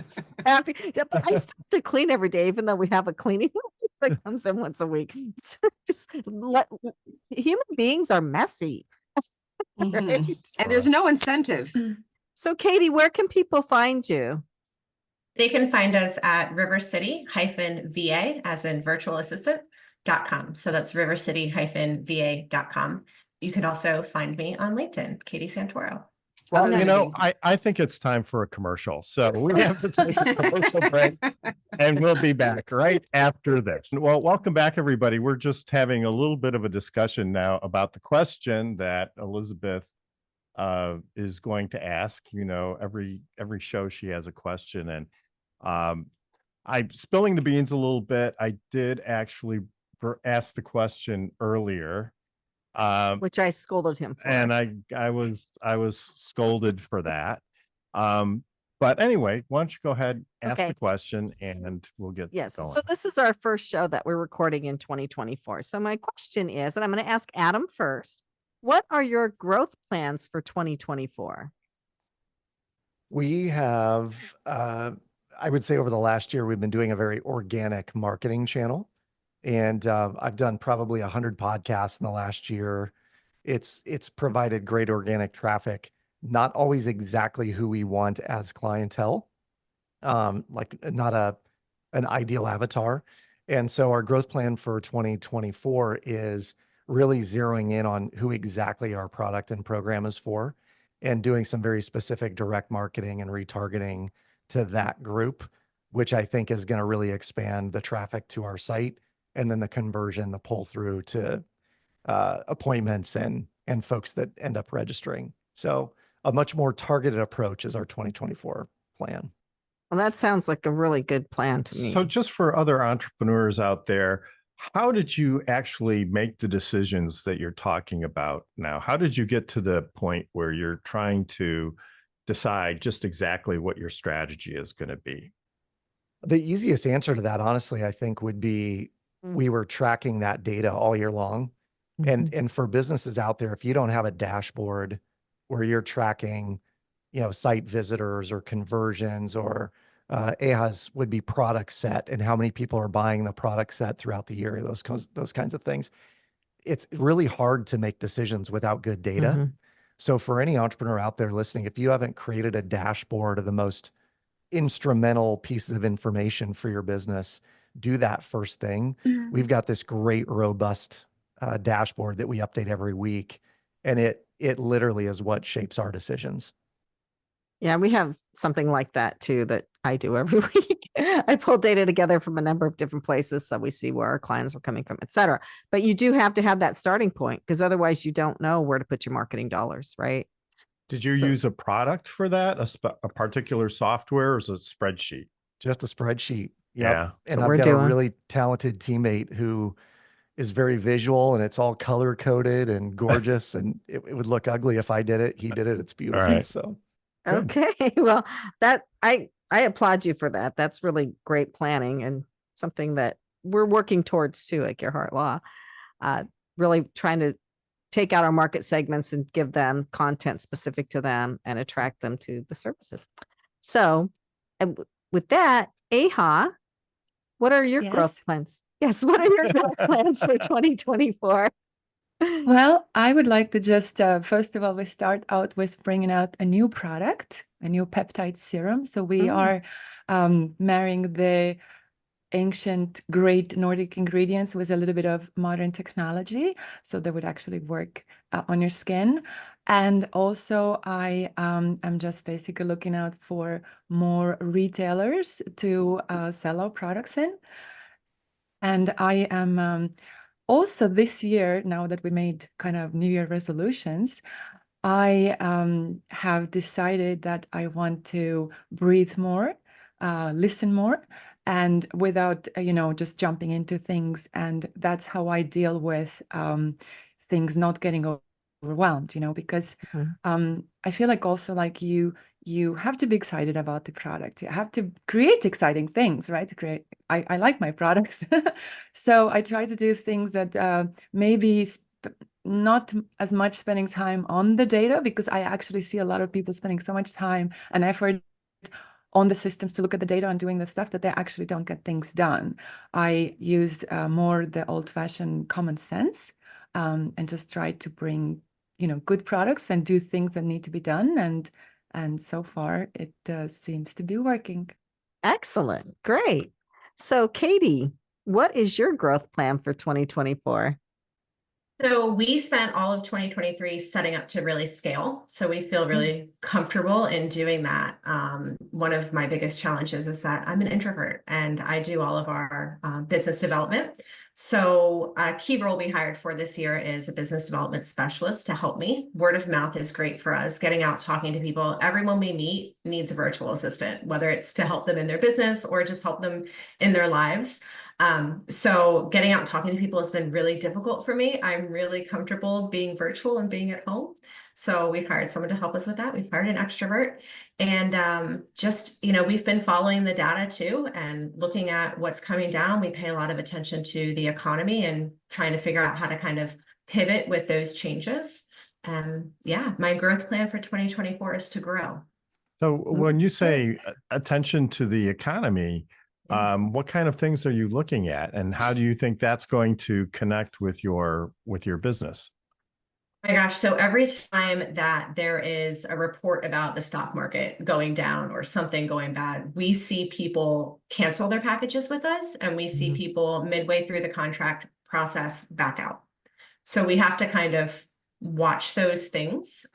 so happy. But I still have to clean every day, even though we have a cleaning that comes in once a week. Just human beings are messy.
Mhm.
Right?
And there's no incentive.
So, Katie, where can people find you?
They can find us at rivercity-va, as in virtual assistant.com. So that's rivercity-va.com. You can also find me on LinkedIn, Katie Santoro.
Well,
Other
you
than
know,
being-
I think it's time for a commercial. So we have to take a commercial break, and we'll be back right after this. Well, welcome back, everybody. We're just having a little bit of a discussion now about the question that Elizabeth is going to ask. You know, every show she has a question, and I'm spilling the beans a little bit. I did actually ask the question earlier.
Which I scolded him for.
And I was scolded for that. But anyway, why don't you go ahead, ask
Okay.
the question, and we'll get
Yes.
going.
So this is our first show that we're recording in 2024. So my question is, and I'm going to ask Adam first, what are your growth plans for 2024?
We have, I would say over the last year, we've been doing a very organic marketing channel. And I've done probably 100 podcasts in the last year. It's provided great organic traffic, not always exactly who we want as clientele, like not an ideal avatar. And so our growth plan for 2024 is really zeroing in on who exactly our product and program is for, and doing some very specific direct marketing and retargeting to that group, which I think is going to really expand the traffic to our site, and then the conversion, the pull through to appointments and folks that end up registering. So a much more targeted approach is our 2024 plan.
Well, that sounds like a really good plan to me.
So just for other entrepreneurs out there, how did you actually make the decisions that you're talking about now? How did you get to the point where you're trying to decide just exactly what your strategy is going to be?
The easiest answer to that, honestly, I think would be we were tracking that data all year long. And for businesses out there, if you don't have a dashboard where you're tracking, you know, site visitors or conversions, or Eha's would be product set and how many people are buying the product set throughout the year, those kinds of things, it's really hard to make decisions without good data. So for any entrepreneur out there listening, if you haven't created a dashboard of the most instrumental pieces of information for your business, do that first thing. We've got this great, robust dashboard that we update every week, and it literally is what shapes our decisions.
Yeah, we have something like that too that I do every week. I pull data together from a number of different places so we see where our clients are coming from, et cetera. But you do have to have that starting point, because otherwise you don't know where to put your marketing dollars, right?
Did you use a product for that, a particular software, or is it a spreadsheet?
Just a spreadsheet.
Yeah.
And
So
I've got a really talented teammate who is very visual, and it's all color coded and gorgeous, and it would look ugly if I did it. He did it. It's beautiful.
All right.
So
Good.
Okay. Well, that I applaud you for that. That's really great planning, and something that we're working towards too at Gearhart Law. Really trying to take out our market segments and give them content specific to them and attract them to the services. So, and with that, Eha, what are your growth plans? Yes, what are your growth plans for 2024?
Well, I would like to just, first of all, we start out with bringing out a new product, a new peptide serum. So we are marrying the ancient, great Nordic ingredients with a little bit of modern technology, so that would actually work on your skin. And also, I am just basically looking out for more retailers to sell our products in. And I am also this year, now that we made kind of New Year resolutions, I have decided that I want to breathe more, listen more, and without, just jumping into things. And that's how I deal with things not getting overwhelmed, because I feel like also like you have to be excited about the product. You have to create exciting things, right? I like my products. So I try to do things that maybe not as much spending time on the data, because I actually see a lot of people spending so much time and effort on the systems to look at the data and doing the stuff that they actually don't get things done. I use more the old-fashioned common sense and just try to bring, good products and do things that need to be done. And so far, it seems to be working.
Excellent. Great. So, Katie, what is your growth plan for 2024?
So we spent all of 2023 setting up to really scale. So we feel really comfortable in doing that. One of my biggest challenges is that I'm an introvert and I do all of our business development. So a key role we hired for this year is a business development specialist to help me. Word of mouth is great for us, getting out, talking to people. Everyone we meet needs a virtual assistant, whether it's to help them in their business or just help them in their lives. So getting out and talking to people has been really difficult for me. I'm really comfortable being virtual and being at home. So we've hired someone to help us with that. We've hired an extrovert, and we've been following the data too and looking at what's coming down. We pay a lot of attention to the economy and trying to figure out how to kind of pivot with those changes. And my growth plan for 2024 is to grow.
So when you say attention to the economy, what kind of things are you looking at, and how do you think that's going to connect with your business?
Oh my gosh, so every time that there is a report about the stock market going down or something going bad, we see people cancel their packages with us, and we see people midway through the contract process back out. So we have to kind of watch those things,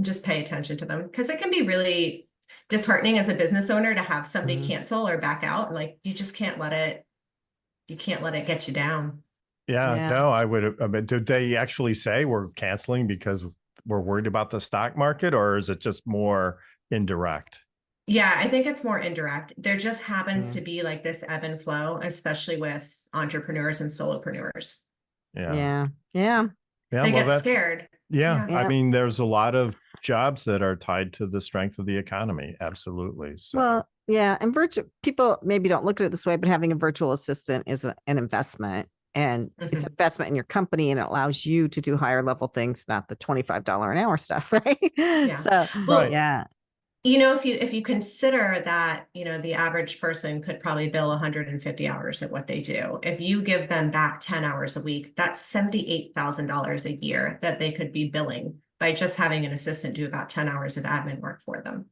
just pay attention to them, because it can be really disheartening as a business owner to have somebody cancel or back out. Like, you just can't let it get you down.
Yeah. No, I would. Did they actually say we're canceling because we're worried about the stock market, or is it just more indirect?
Yeah, I think it's more indirect. There just happens to be like this ebb and flow, especially with entrepreneurs and solopreneurs.
Yeah.
They get scared.
Yeah.
Yeah.
I mean, there's a lot of jobs that are tied to the strength of the economy. Absolutely. So.
Well, yeah. And people maybe don't look at it this way, but having a virtual assistant is an investment, and it's an investment in your company, and it allows you to do higher level things, not the $25 an hour stuff. Right.
Yeah.
So, yeah.
If you consider that, the average person could probably bill 150 hours at what they do. If you give them back 10 hours a week, that's $78,000 a year that they could be billing by just having an assistant do about 10 hours of admin work for them.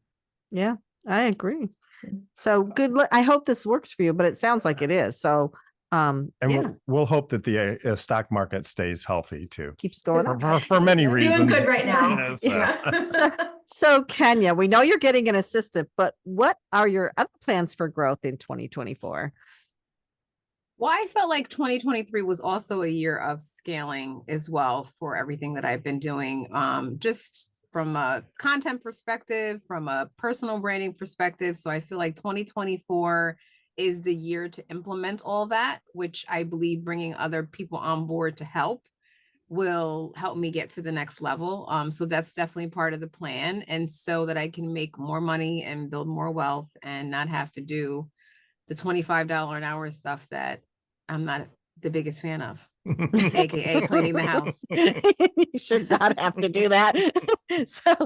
Yeah, I agree. So good luck. I hope this works for you, but it sounds like it is. So,
we'll hope that the stock market stays healthy too.
Keeps going up.
For many reasons.
Doing good right now.
So Kenya, we know you're getting an assistant, but what are your other plans for growth in 2024?
Well, I felt like 2023 was also a year of scaling as well for everything that I've been doing. Just from a content perspective, from a personal branding perspective. So I feel like 2024 is the year to implement all that, which I believe bringing other people on board to help will help me get to the next level. So that's definitely part of the plan. And so that I can make more money and build more wealth and not have to do the $25 an hour stuff that I'm not the biggest fan of, AKA cleaning the house.
You should not have to do that. So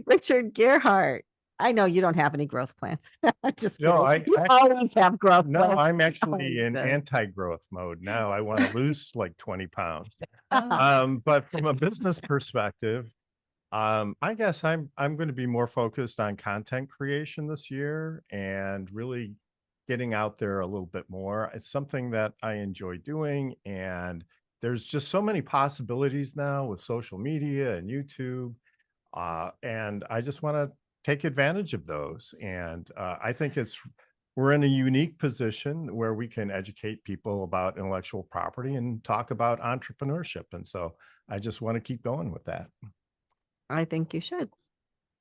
Richard Gearhart, I know you don't have any growth plans. I'm just kidding. You always have growth plans.
No, I'm actually in anti-growth mode now. I want to lose like 20 pounds. But from a business perspective, I guess I'm going to be more focused on content creation this year and really getting out there a little bit more. It's something that I enjoy doing, and there's just so many possibilities now with social media and YouTube. And I just want to take advantage of those. And I think we're in a unique position where we can educate people about intellectual property and talk about entrepreneurship. And so I just want to keep going with that.
I think you should.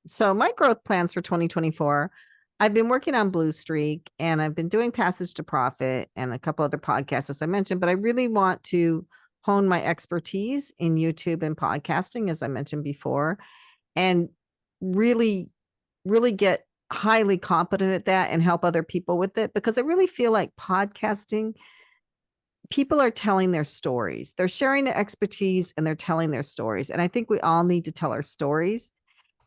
So my growth plans for 2024, I've been working on Blue Streak and I've been doing Passage to Profit and a couple other podcasts, as I mentioned, but I really want to hone my expertise in YouTube and podcasting, as I mentioned before, and really, really get highly competent at that and help other people with it, because I really feel like podcasting, people are telling their stories. They're sharing their expertise and they're telling their stories. And I think we all need to tell our stories.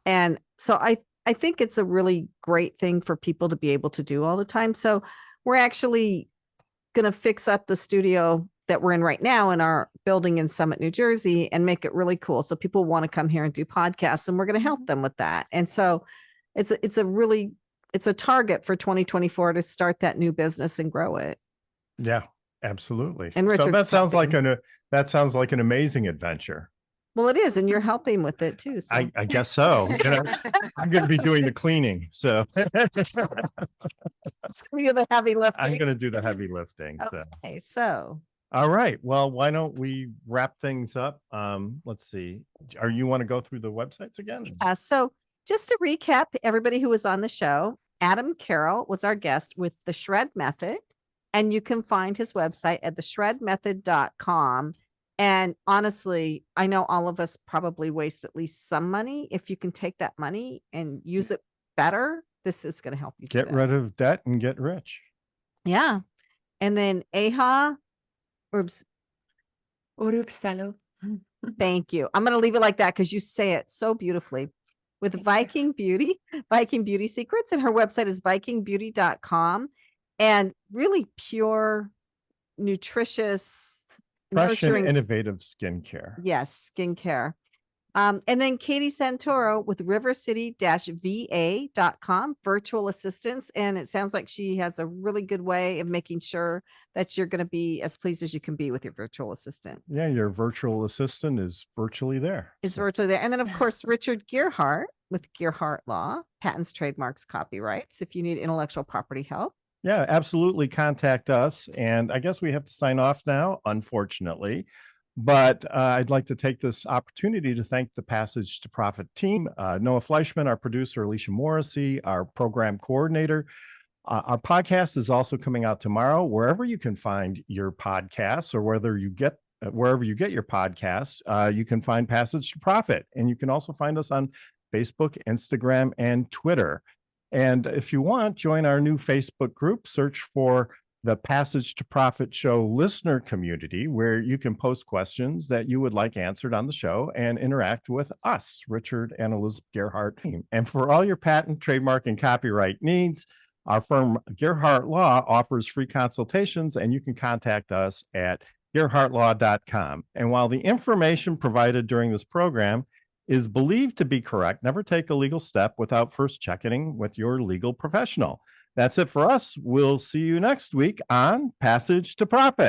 And so I think it's a really great thing for people to be able to do all the time. So we're actually going to fix up the studio that we're in right now in our building in Summit, New Jersey, and make it really cool. So people want to come here and do podcasts, and we're going to help them with that. And so it's a target for 2024 to start that new business and grow it.
Yeah, absolutely.
And
So
Richard's
that sounds like
helping.
that sounds like an amazing adventure.
Well, it is, and you're helping with it too. So
I guess so. I'm going to be doing the cleaning. So
it's going to be the heavy lifting.
I'm going to do the heavy lifting. So.
Okay, so
All right. Well, why don't we wrap things up? Let's see. You want to go through the websites again?
so just to recap, everybody who was on the show, Adam Carroll was our guest with the Shred Method, and you can find his website at theshredmethod.com. And honestly, I know all of us probably waste at least some money. If you can take that money and use it better, this is going to help you do
Get
that.
rid of debt and get rich.
Yeah. And then Eha
Urbsalu.
Thank you. I'm going to leave it like that because you say it so beautifully. With Viking Beauty Secrets, and her website is vikingbeauty.com, and really pure, nutritious,
Fresh and
nurturing,
innovative skincare.
yes, skincare. And then Katie Santoro with rivercity-va.com, virtual assistants. And it sounds like she has a really good way of making sure that you're going to be as pleased as you can be with your virtual assistant.
Yeah, your virtual assistant is virtually there.
Is virtually there. And then, of course, Richard Gearhart with Gearhart Law, patents, trademarks, copyrights, if you need intellectual property help.
Yeah, absolutely. Contact us. And I guess we have to sign off now, unfortunately. But I'd like to take this opportunity to thank the Passage to Profit team, Noah Fleischman, our producer, Alicia Morrissey, our program coordinator. Our podcast is also coming out tomorrow, wherever you can find your podcasts, or wherever you get your podcasts, you can find Passage to Profit. And you can also find us on Facebook, Instagram, and Twitter. And if you want, join our new Facebook group, search for the Passage to Profit Show listener community, where you can post questions that you would like answered on the show and interact with us, Richard and Elizabeth Gearhart team. And for all your patent, trademark, and copyright needs, our firm Gearhart Law offers free consultations, and you can contact us at gearhartlaw.com. And while the information provided during this program is believed to be correct, never take a legal step without first checking with your legal professional. That's it for us. We'll see you next week on Passage to Profit.